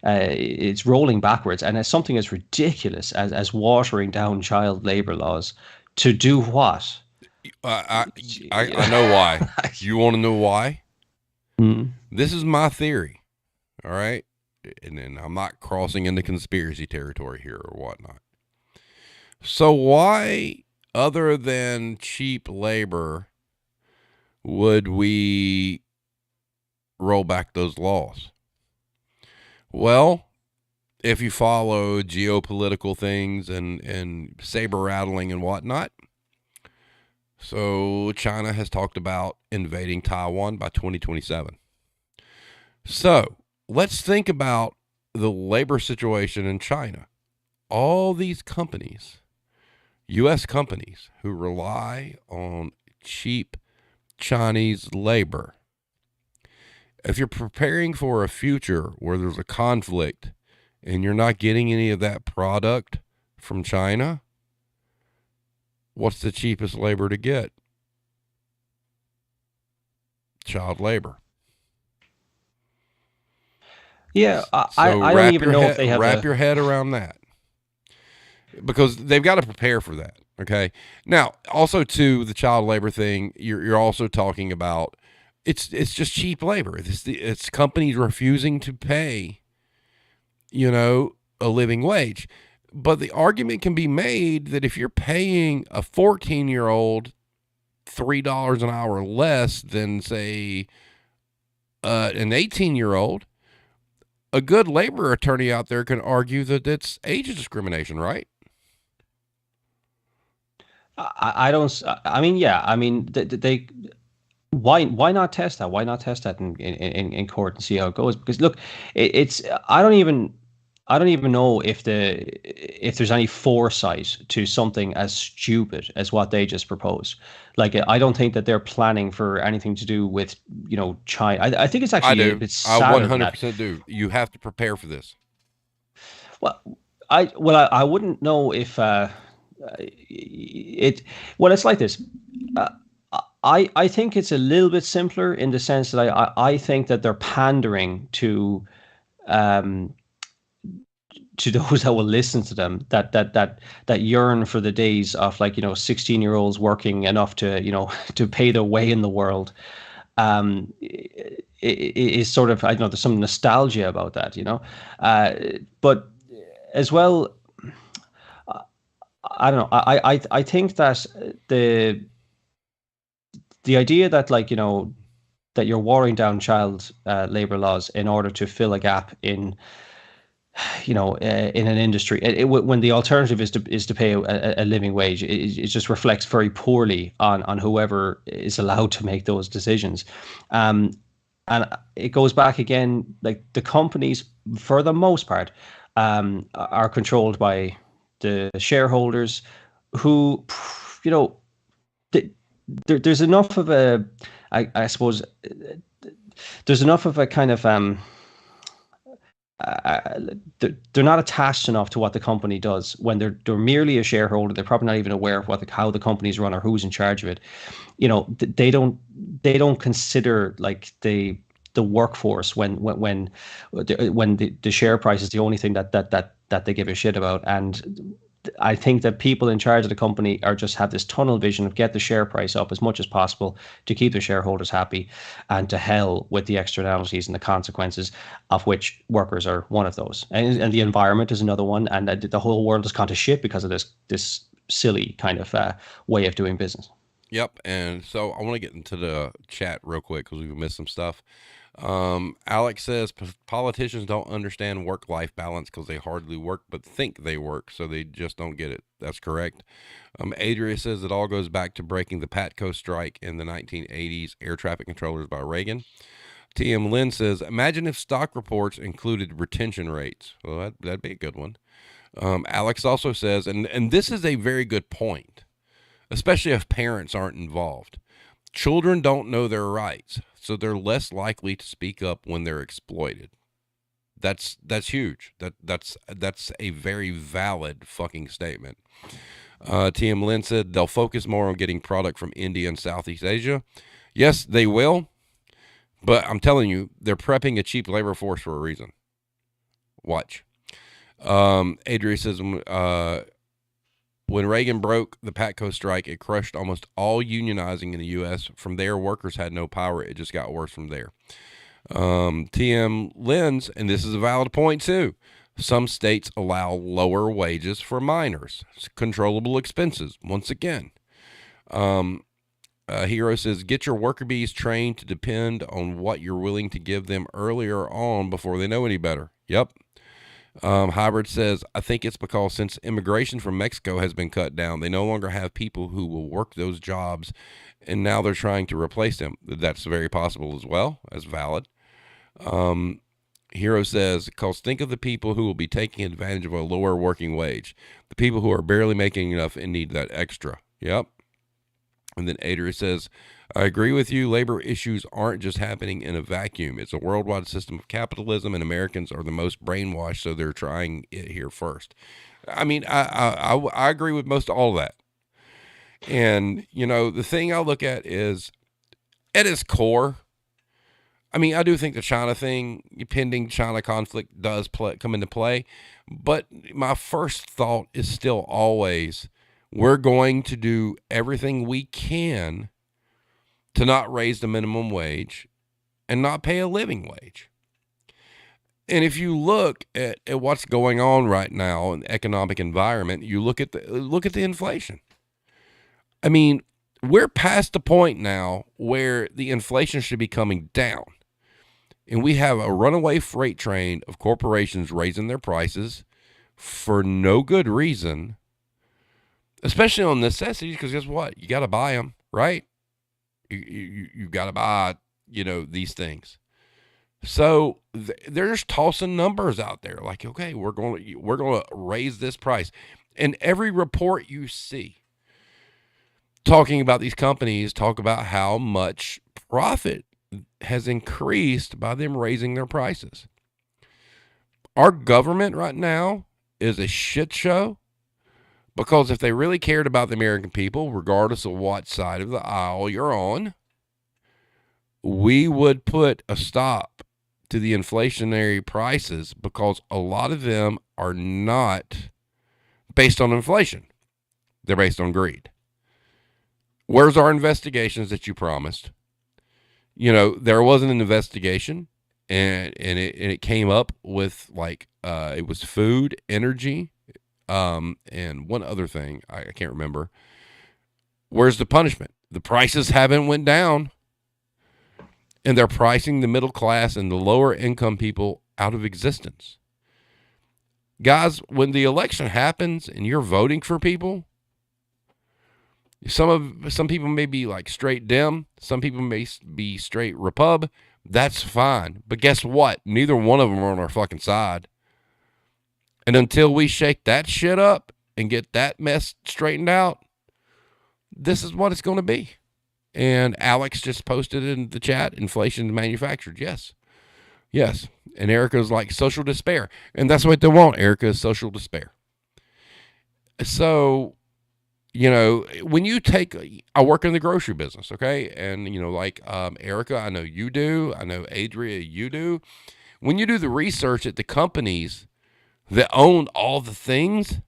it's rolling backwards, and as something as ridiculous as watering down child labor laws to do what? I know why. You want to know why? Mm. This is my theory. All right. And then I'm not crossing into conspiracy territory here or whatnot. So, why, other than cheap labor, would we roll back those laws? Well, if you follow geopolitical things and saber rattling and whatnot, so China has talked about invading Taiwan by 2027. So let's think about the labor situation in China. All these companies, U.S. companies, who rely on cheap Chinese labor. If you're preparing for a future where there's a conflict and you're not getting any of that product from China, what's the cheapest labor to get? Child labor. Yeah, So I don't even know if they have wrap a. your head around that, because they've got to prepare for that. Okay. Now, also to the child labor thing, you're also talking about it's just cheap labor. It's companies refusing to pay, a living wage. But the argument can be made that if you're paying a 14-year-old $3 an hour less than, say, an 18-year-old, a good labor attorney out there can argue that it's age discrimination, right? I don't. I mean, yeah. I mean, they why not test that? Why not test that in court and see how it goes? Because look, it's I don't even know if there's any foresight to something as stupid as what they just proposed. Like, I don't think that they're planning for anything to do with China. I think it's I actually a do. bit I sadder than that. 100% do. You have to prepare for this. Well, I wouldn't know if it. Well, it's like this. Uh, I think it's a little bit simpler in the sense that I think that they're pandering um, to those that will listen to them, that yearn for the days of, like, 16-year-olds working enough to to pay their way in the world. Is sort of, I don't know, there's some nostalgia about that, but as well, I don't know. I think that the the idea that, like, that you're watering down child labor laws in order to fill a gap in, in an industry, when the alternative is to pay a living wage, it just reflects very poorly on whoever is allowed to make those decisions. Um, and it goes back again, like, the companies, for the most part, are controlled by the shareholders, who, you know, there's enough of a, I suppose, there's enough of a kind of, they're not attached enough to what the company does. When they're merely a shareholder, they're probably not even aware of how the company's run or who's in charge of it. They don't consider, like, the workforce, when the share price is the only thing that they give a shit about. And I think that people in charge of the company are just have this tunnel vision of get the share price up as much as possible to keep the shareholders happy, and to hell with the externalities and the consequences, of which workers are one of those. And the environment is another one. And the whole world has gone to shit because of this silly kind of way of doing business. Yep. And so I want to get into the chat real quick because we've missed some stuff. Alex says politicians don't understand work-life balance because they hardly work but think they work, so they just don't get it. That's correct. Adria says it all goes back to breaking the PATCO strike in the 1980s air traffic controllers by Reagan. TM Lynn says, imagine if stock reports included retention rates. Well, that'd be a good one. Alex also says, and this is a very good point, especially if parents aren't involved. Children don't know their rights, so they're less likely to speak up when they're exploited. That's huge. That's a very valid fucking statement. TM Lynn said they'll focus more on getting product from India and Southeast Asia. Yes, they will, but I'm telling you, they're prepping a cheap labor force for a reason. Watch. Adria says, when Reagan broke the PATCO strike, it crushed almost all unionizing in the U.S. From there, workers had no power. It just got worse from there. TM Lenz, and this is a valid point too, some states allow lower wages for minors. It's controllable expenses, once again. Hero says, get your worker bees trained to depend on what you're willing to give them earlier on before they know any better. Yep. Hybrid says, I think it's because since immigration from Mexico has been cut down, they no longer have people who will work those jobs, and now they're trying to replace them. That's very possible as well. That's valid. Hero says, because think of the people who will be taking advantage of a lower working wage, the people who are barely making enough and need that extra. Yep. And then Adria says, I agree with you. Labor issues aren't just happening in a vacuum. It's a worldwide system of capitalism, and Americans are the most brainwashed, so they're trying it here first. I mean, I agree with most all of that. And, the thing I look at is, at its core, I mean, I do think the China thing, pending China conflict, does come into play. But my first thought is still always, we're going to do everything we can to not raise the minimum wage and not pay a living wage. And if you look at what's going on right now in the economic environment, you look at the inflation. I mean, we're past the point now where the inflation should be coming down. And we have a runaway freight train of corporations raising their prices for no good reason, especially on necessities, because guess what? You got to buy them, right? You got to buy, these things. So they're just tossing numbers out there like, okay, we're going to raise this price. And every report you see talking about these companies talk about how much profit has increased by them raising their prices. Our government right now is a shit show, because if they really cared about the American people, regardless of what side of the aisle you're on, we would put a stop to the inflationary prices, because a lot of them are not based on inflation. They're based on greed. Where's our investigations that you promised? There was an investigation, and it came up with it was food, energy, and one other thing I can't remember, Where's the punishment? The prices haven't went down, and they're pricing the middle class and the lower income people out of existence. Guys, when the election happens and you're voting for people, some people may be like straight Dem, some people may be straight Repub. That's fine. But guess what? Neither one of them are on our fucking side. And until we shake that shit up and get that mess straightened out, this is what it's going to be. And Alex just posted in the chat, inflation manufactured. Yes. Yes. And Erica's like social despair. And that's what they want. Erica is social despair. So, you know, when you take, I work in the grocery business, okay? And, you know, like Erica, I know you do. I know Adria, you do. When you do the research at the companies that own all the things,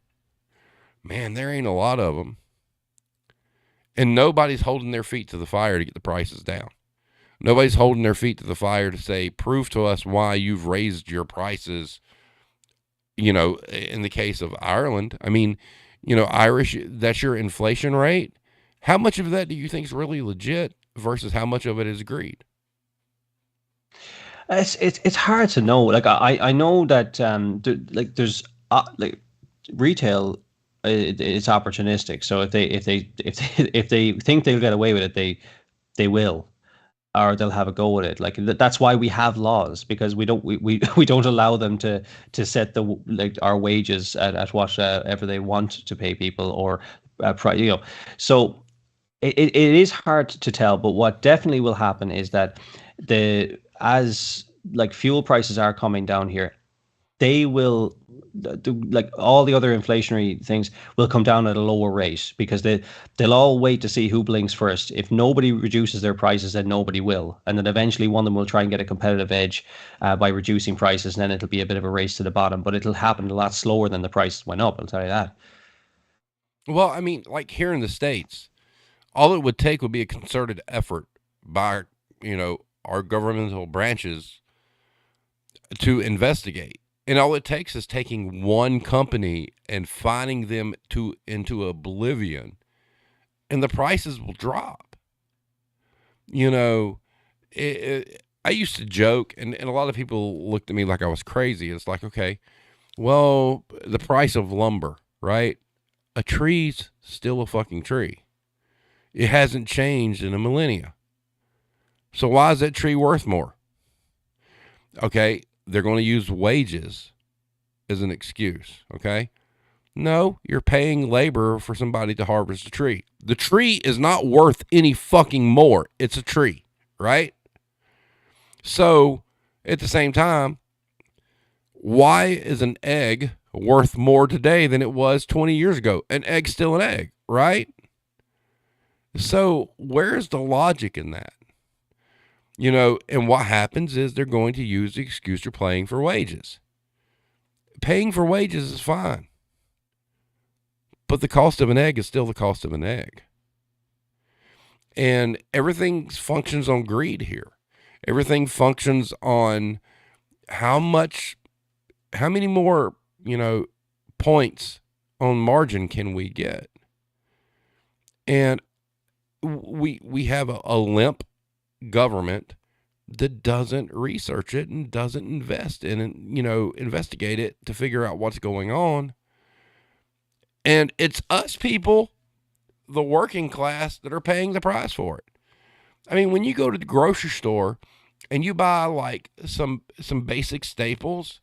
man, there ain't a lot of them. And nobody's holding their feet to the fire to get the prices down. Nobody's holding their feet to the fire to say, prove to us why you've raised your prices. You know, in the case of Ireland, I mean, you know, Irish, that's your inflation rate. How much of that do you think is really legit versus how much of it is greed? It's hard to know. Like I know that there's like retail, it's opportunistic. So if they think they'll get away with it, they will, or they'll have a go at it. Like that's why we have laws, because we don't allow them to set the like our wages at whatever they want to pay people, or you know. So it is hard to tell. But what definitely will happen is that as like fuel prices are coming down here, they will, like all the other inflationary things will come down at a lower rate, because they'll all wait to see who blinks first. If nobody reduces their prices, then nobody will, and then eventually one of them will try and get a competitive edge by reducing prices, and then it'll be a bit of a race to the bottom. But it'll happen a lot slower than the prices went up, I'll tell you that. Well, I mean, like here in the States, all it would take would be a concerted effort by, you know, our governmental branches to investigate. And all it takes is taking one company and finding them into oblivion, and the prices will drop. You know, I used to joke, and a lot of people looked at me like I was crazy. It's like, okay, well, the price of lumber, right? A tree's still a fucking tree. It hasn't changed in a millennia. So why is that tree worth more? Okay, they're going to use wages as an excuse, okay? No, you're paying labor for somebody to harvest a tree. The tree is not worth any fucking more. It's a tree, right? So, at the same time, why is an egg worth more today than it was 20 years ago? An egg's still an egg, right? So, where's the logic in that? You know, and what happens is they're going to use the excuse you're paying for wages. Paying for wages is fine, but the cost of an egg is still the cost of an egg. And everything functions on greed here. Everything functions on how many more, you know, points on margin can we get? And we have a limp government that doesn't research it and doesn't invest in it, you know, investigate it to figure out what's going on. And it's us people, the working class, that are paying the price for it. I mean, when you go to the grocery store and you buy like some basic staples,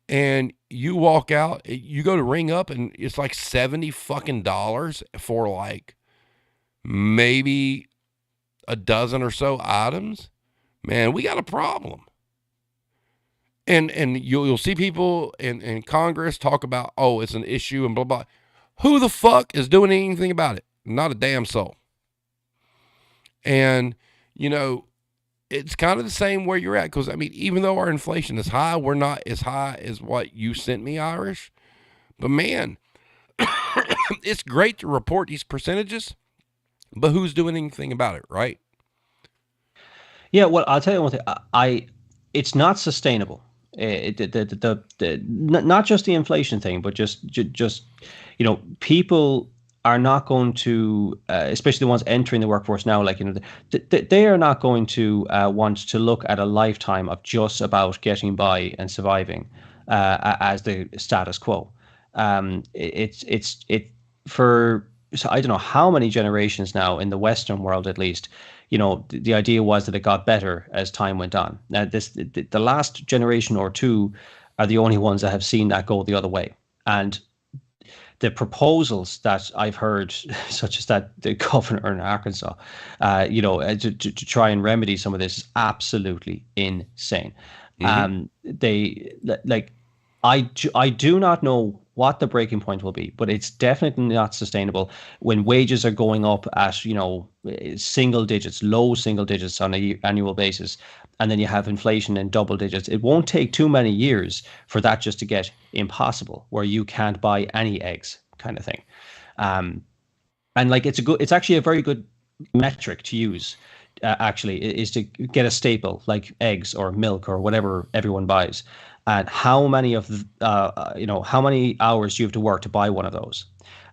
and you walk out, you go to ring up, and it's like $70 fucking dollars for like maybe a dozen or so items, man, we got a problem. And you'll see people in Congress talk about, oh, it's an issue and blah, blah. Who the fuck is doing anything about it? Not a damn soul. And, you know, it's kind of the same where you're at. Because, I mean, even though our inflation is high, we're not as high as what you sent me, Irish. But, man, it's great to report these percentages. But who's doing anything about it, right? Yeah, well, I'll tell you one thing. It's not sustainable. Not just the inflation thing, but just you know, people are not going to, especially the ones entering the workforce now, like, they are not going to want to look at a lifetime of just about getting by and surviving as the status quo. It for, so I don't know how many generations now in the Western world, at least, the idea was that it got better as time went on. Now, the last generation or two are the only ones that have seen that go the other way. And the proposals that I've heard, such as that the governor in Arkansas, to try and remedy some of this, is absolutely insane. Mm-hmm. They like, I do not know what the breaking point will be, but it's definitely not sustainable when wages are going up at, single digits, low single digits on a annual basis, and then you have inflation in double digits. It won't take too many years for that just to get impossible, where you can't buy any eggs, kind of thing. Um, and like, it's actually a very good metric to use. Actually, is to get a staple like eggs or milk or whatever everyone buys, and how many how many hours you have to work to buy one of those,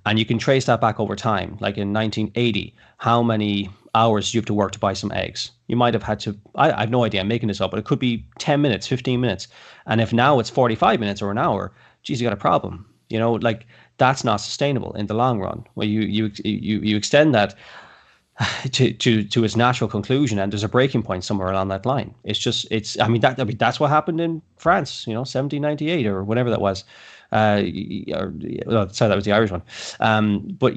and you can trace that back over time. Like in 1980, how many hours you have to work to buy some eggs? You might have had to. I have no idea. I'm making this up, but it could be 10 minutes, 15 minutes, and if now it's 45 minutes or an hour, geez, you got a problem. Like, that's not sustainable in the long run. Where you extend that to its natural conclusion, and there's a breaking point somewhere along that line. That's what happened in France, 1798 or whatever that was. Sorry, that was the Irish one. But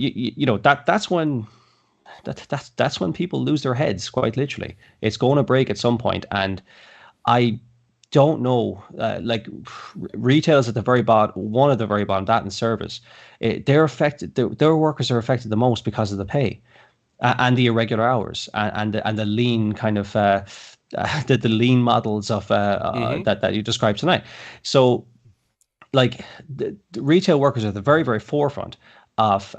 that's when people lose their heads, quite literally. It's going to break at some point, and I don't know. Like, retail is at the very bottom, one of the very bottom, that and service. They're affected. Their workers are affected the most because of the pay, and the irregular hours, and the lean kind of the lean models of Mm-hmm. that you described tonight. So, like, the retail workers are at the very, very forefront of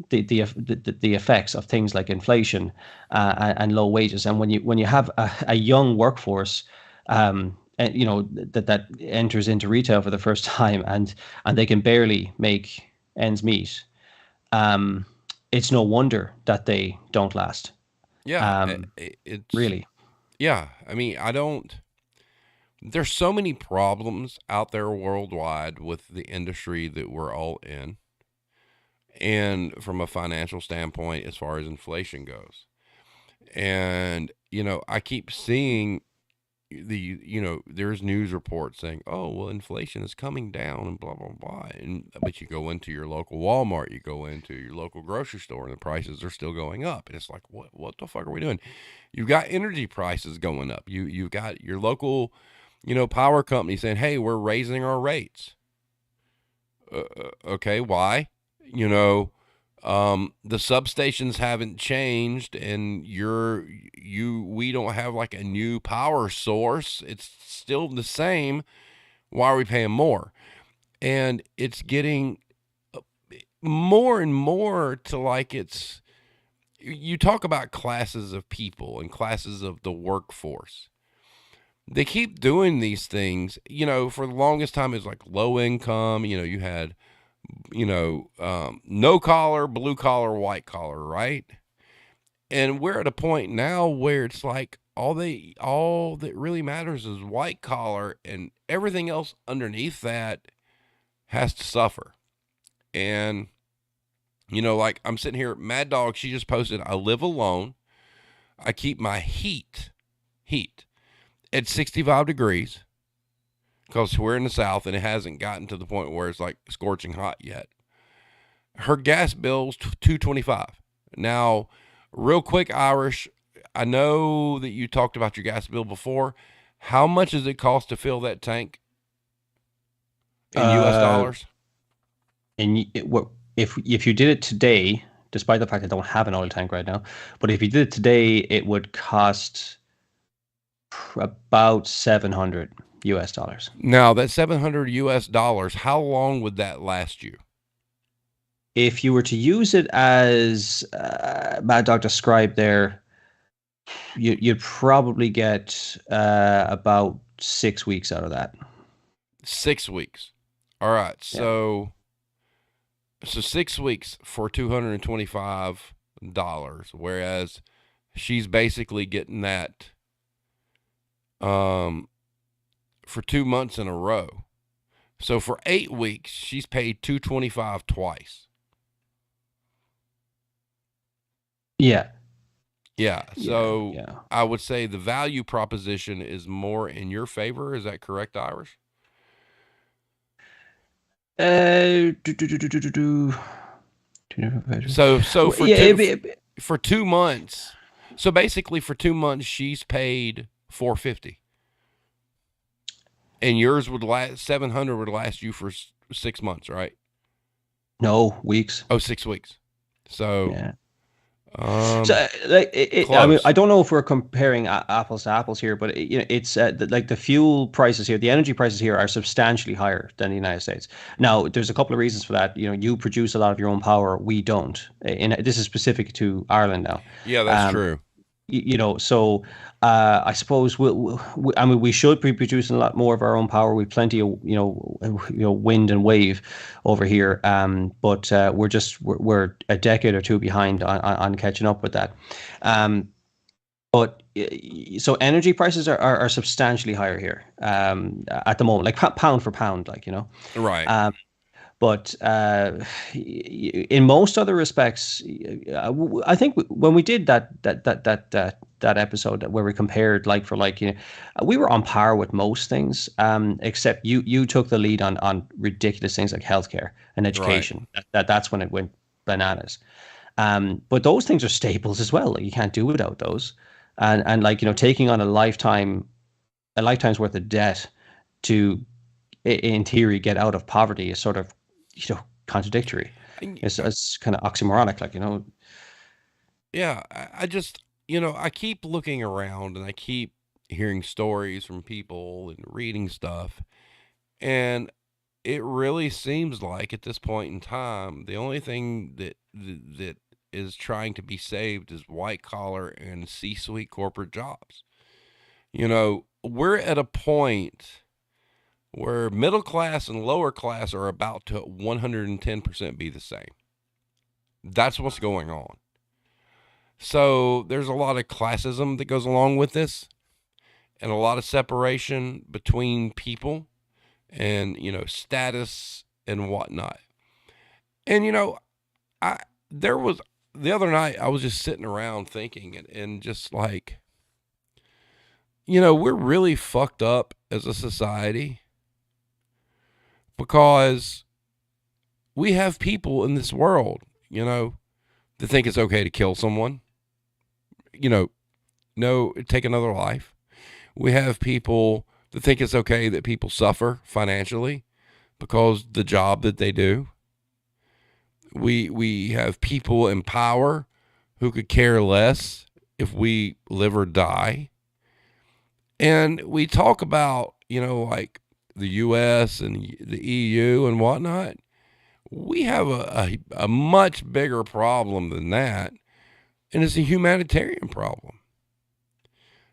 the effects of things like inflation and low wages. And when you have a young workforce, and, that enters into retail for the first time, and they can barely make ends meet, um, it's no wonder that they don't last. Yeah, it's Really. yeah. I mean, I don't. There's so many problems out there worldwide with the industry that we're all in, and from a financial standpoint, as far as inflation goes. And I keep seeing there's news reports saying, oh, well, inflation is coming down and blah blah blah. And but you go into your local Walmart, you go into your local grocery store, and the prices are still going up. And it's like, what the fuck are we doing? You've got energy prices going up. You've got your local, power company saying, hey, we're raising our rates. Okay, why? You know, the substations haven't changed, and we don't have like a new power source. It's still the same. Why are we paying more? And it's getting more and more to like it's. You talk about classes of people and classes of the workforce. They keep doing these things. For the longest time, it was like low income. You had no collar, blue collar, white collar, right? And we're at a point now where it's like all that really matters is white collar, and everything else underneath that has to suffer. And like I'm sitting here, Mad Dog, she just posted, I live alone. I keep my heat at 65 degrees because we're in the South and it hasn't gotten to the point where it's like scorching hot yet. Her gas bill's 225. Now, real quick, Irish, I know that you talked about your gas bill before. How much does it cost to fill that tank in US Uh, dollars? and if you did it today, despite the fact I don't have an oil tank right now, but if you did it today, it would cost about 700 US dollars. Now, that 700 US dollars, how long would that last you? If you were to use it as Mad Dog described there, you'd probably get about 6 weeks out of that. 6 weeks. All right. Yeah. So So 6 weeks for $225, whereas she's basically getting that um, for 2 months in a row. So for 8 weeks, she's paid 225 twice. Yeah. Yeah. Yeah. So Yeah. I would say the value proposition is more in your favor. Is that correct, Irish? Do, do, do, do, do, do, do. So Well, for yeah, two for 2 months, so basically for 2 months she's paid 450, and yours would last 700 would last you for 6 months, right? no weeks. Oh, 6 weeks. So Yeah. So, um, I mean, I close. don't know if we're comparing apples to apples here, but it's like the fuel prices here, the energy prices here are substantially higher than the United States. Now, there's a couple of reasons for that. You produce a lot of your own power. We don't. This is specific to Ireland now. Yeah, that's Um, true. so I suppose I mean, we should be producing a lot more of our own power. We've plenty of wind and wave over here, but we're a decade or two behind on catching up with that. Um, but so energy prices are substantially higher here at the moment, like pound for pound, like Right. um, but in most other respects, I think when we did that episode where we compared like for like, we were on par with most things, except you took the lead on ridiculous things like healthcare and Right. education. That's when it went bananas. But those things are staples as well. Like, you can't do without those. And like, taking on a lifetime's worth of debt to in theory get out of poverty is sort of contradictory. And, It's kind of oxymoronic, like yeah, I just I keep looking around and I keep hearing stories from people and reading stuff, and it really seems like at this point in time, the only thing that is trying to be saved is white collar and C-suite corporate jobs. We're at a point where middle class and lower class are about to 110% be the same. That's what's going on. So there's a lot of classism that goes along with this, and a lot of separation between people and status and whatnot. And I there was the other night I was just sitting around thinking and just like we're really fucked up as a society because we have people in this world, that think it's okay to kill someone, you know, no, take another life. We have people that think it's okay that people suffer financially because the job that they do. We have people in power who could care less if we live or die. And we talk about, like the US and the EU and whatnot. We have a much bigger problem than that, and it's a humanitarian problem.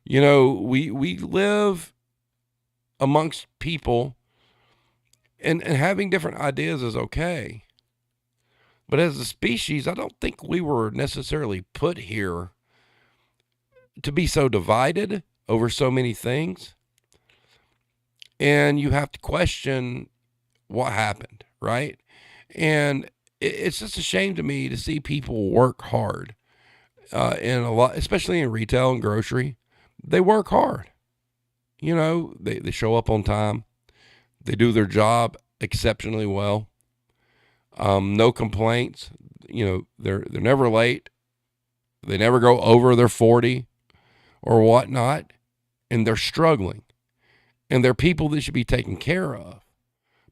We live amongst people, and having different ideas is okay. But as a species, I don't think we were necessarily put here to be so divided over so many things. And you have to question what happened, right? And it's just a shame to me to see people work hard, in a lot, especially in retail and grocery. They work hard. They show up on time. They do their job exceptionally well. No complaints. They're never late. They never go over their 40 or whatnot, and they're struggling. And they're people that should be taken care of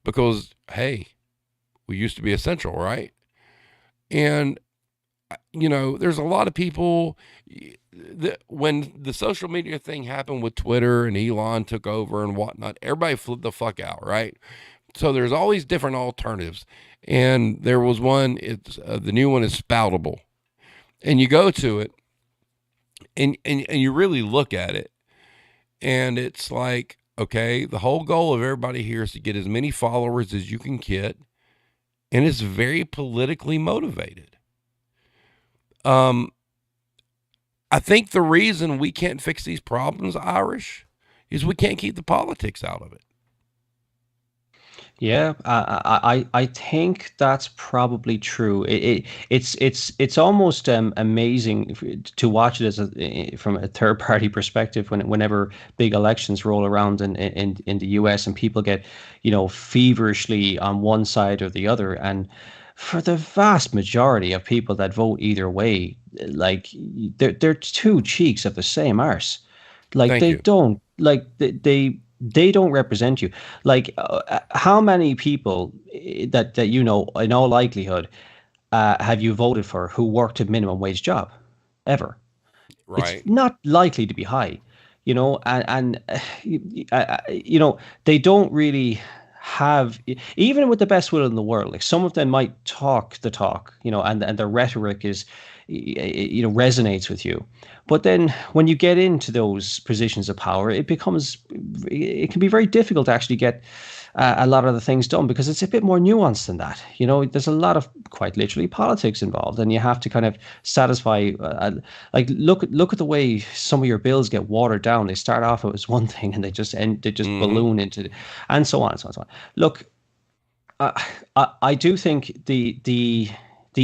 because, hey, we used to be essential, right? And there's a lot of people that when the social media thing happened with Twitter and Elon took over and whatnot, everybody flipped the fuck out, right? So there's always different alternatives. And there was one, it's the new one is Spoutable. And you go to it and you really look at it, and it's like, okay, the whole goal of everybody here is to get as many followers as you can get and it's very politically motivated. Um, I think the reason we can't fix these problems, Irish, is we can't keep the politics out of it. Yeah, I think that's probably true. It's almost amazing to watch it as from a third party perspective whenever big elections roll around in the US and people get, feverishly on one side or the other. And for the vast majority of people that vote either way, like they're two cheeks of the same arse. Like Thank they you. don't like they don't represent you. Like how many people that in all likelihood have you voted for who worked a minimum wage job ever? It's Right. not likely to be high, they don't really have, even with the best will in the world, like some of them might talk the talk, and their rhetoric is, resonates with you. But then when you get into those positions of power, it can be very difficult to actually get a lot of the things done because it's a bit more nuanced than that. There's a lot of quite literally politics involved, and you have to kind of satisfy. Like look at the way some of your bills get watered down. They start off as one thing, and they just Mm-hmm. balloon into, and so on and so on and so on. Look, I do think the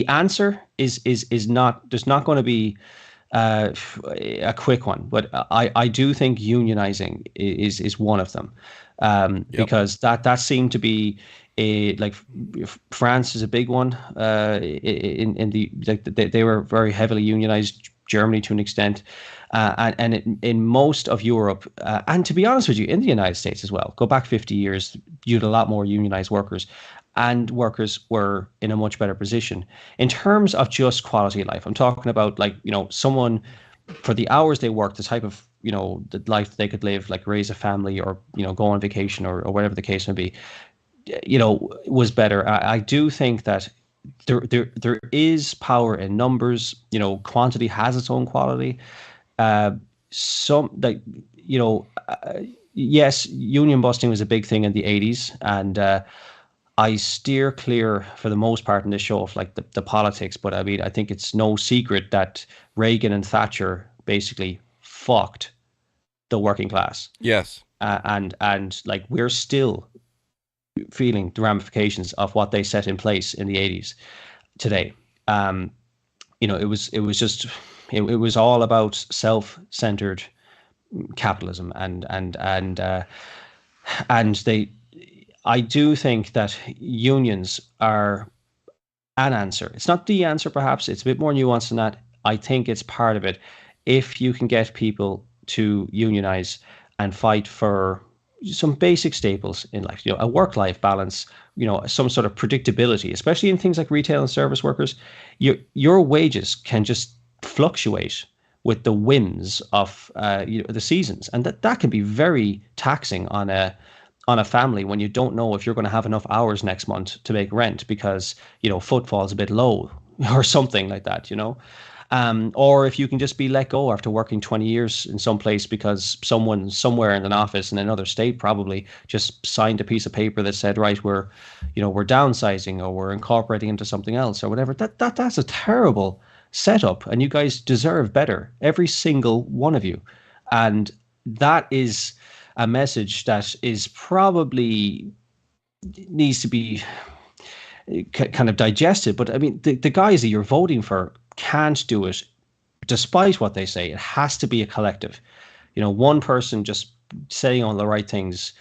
answer is not, there's not going to be uh, a quick one, but I do think unionizing is one of them, Yep. because that seemed to be like France is a big one, in the like they were very heavily unionized. Germany to an extent, and in most of Europe, and to be honest with you, in the United States as well. Go back 50 years, you had a lot more unionized workers, and workers were in a much better position in terms of just quality of life. I'm talking about, like, someone, for the hours they work, the type of, the life they could live, like raise a family or, go on vacation, or whatever the case may be, was better. I do think that there is power in numbers. Quantity has its own quality. Some, like, yes, union busting was a big thing in the 80s, and I steer clear for the most part in this show of, like, the politics. But I mean, I think it's no secret that Reagan and Thatcher basically fucked the working class, Yes. and like we're still feeling the ramifications of what they set in place in the 80s today. It was just, it was all about self-centered capitalism, and they, I do think that unions are an answer. It's not the answer, perhaps. It's a bit more nuanced than that. I think it's part of it. If you can get people to unionize and fight for some basic staples in life, a work-life balance, some sort of predictability, especially in things like retail and service workers, your wages can just fluctuate with the whims of the seasons, and that can be very taxing on a family when you don't know if you're going to have enough hours next month to make rent because footfall's a bit low or something like that. Or if you can just be let go after working 20 years in some place because someone somewhere in an office in another state probably just signed a piece of paper that said, right, we're downsizing, or we're incorporating into something else or whatever. That's a terrible setup, and you guys deserve better, every single one of you. And that is a message that is probably needs to be kind of digested. But I mean, the guys that you're voting for can't do it, despite what they say. It has to be a collective. One person just saying all the right things.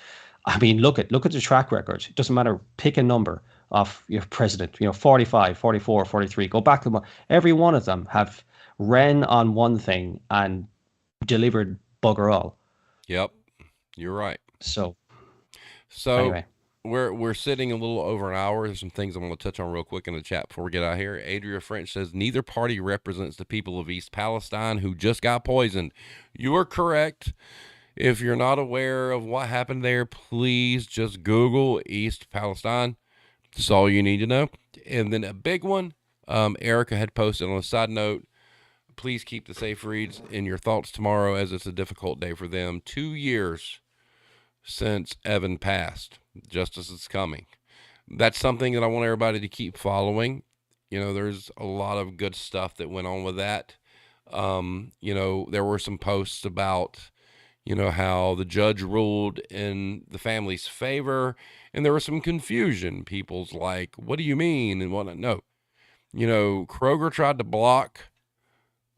I mean, look at the track record. It doesn't matter. Pick a number of your president. 45, 44, 43. Go back to them. Every one of them have ran on one thing and delivered bugger all. Yep. You're right. So So anyway. we're sitting a little over an hour. There's some things I want to touch on real quick in the chat before we get out of here. Adria French says neither party represents the people of East Palestine who just got poisoned. You are correct. If you're not aware of what happened there, please just Google East Palestine. That's all you need to know. And then a big one, Erica had posted on a side note. Please keep the safe reads in your thoughts tomorrow, as it's a difficult day for them. 2 years since Evan passed. Justice is coming. that's something that I want everybody to keep following. There's a lot of good stuff that went on with that. There were some posts about, how the judge ruled in the family's favor, and there was some confusion. People's like, what do you mean? And whatnot. No, Kroger tried to block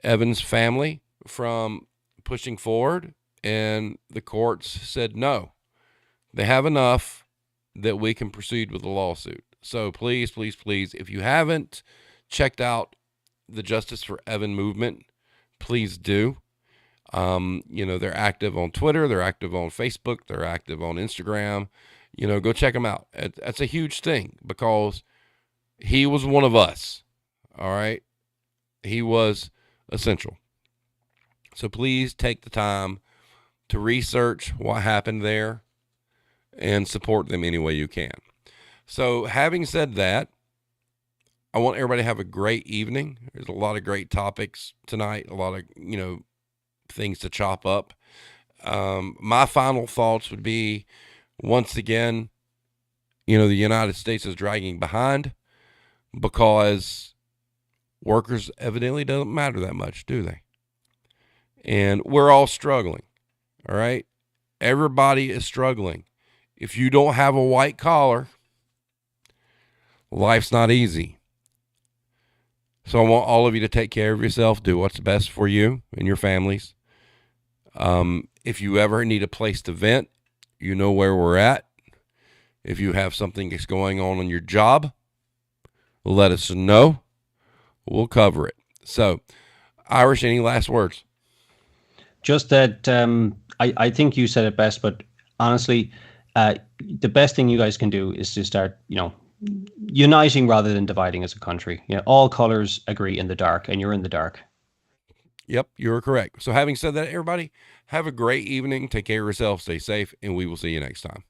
Evan's family from pushing forward, and the courts said no. They have enough that we can proceed with the lawsuit. So please, please, please, if you haven't checked out the Justice for Evan movement, please do. They're active on Twitter, they're active on Facebook, they're active on Instagram. Go check them out. That's a huge thing because he was one of us. All right. He was essential. So please take the time to research what happened there and support them any way you can. So, having said that, I want everybody to have a great evening. There's a lot of great topics tonight, a lot of, things to chop up. My final thoughts would be, once again, the United States is dragging behind because workers evidently don't matter that much, do they? And we're all struggling. All right. Everybody is struggling. If you don't have a white collar, life's not easy. So I want all of you to take care of yourself, do what's best for you and your families. If you ever need a place to vent, you know where we're at. If you have something that's going on your job, let us know. We'll cover it. So, Irish, any last words? Just that I think you said it best, but honestly, the best thing you guys can do is to start, uniting rather than dividing as a country. All colors agree in the dark, and you're in the dark. Yep, you're correct. So having said that, everybody, have a great evening. Take care of yourself, stay safe, and we will see you next time.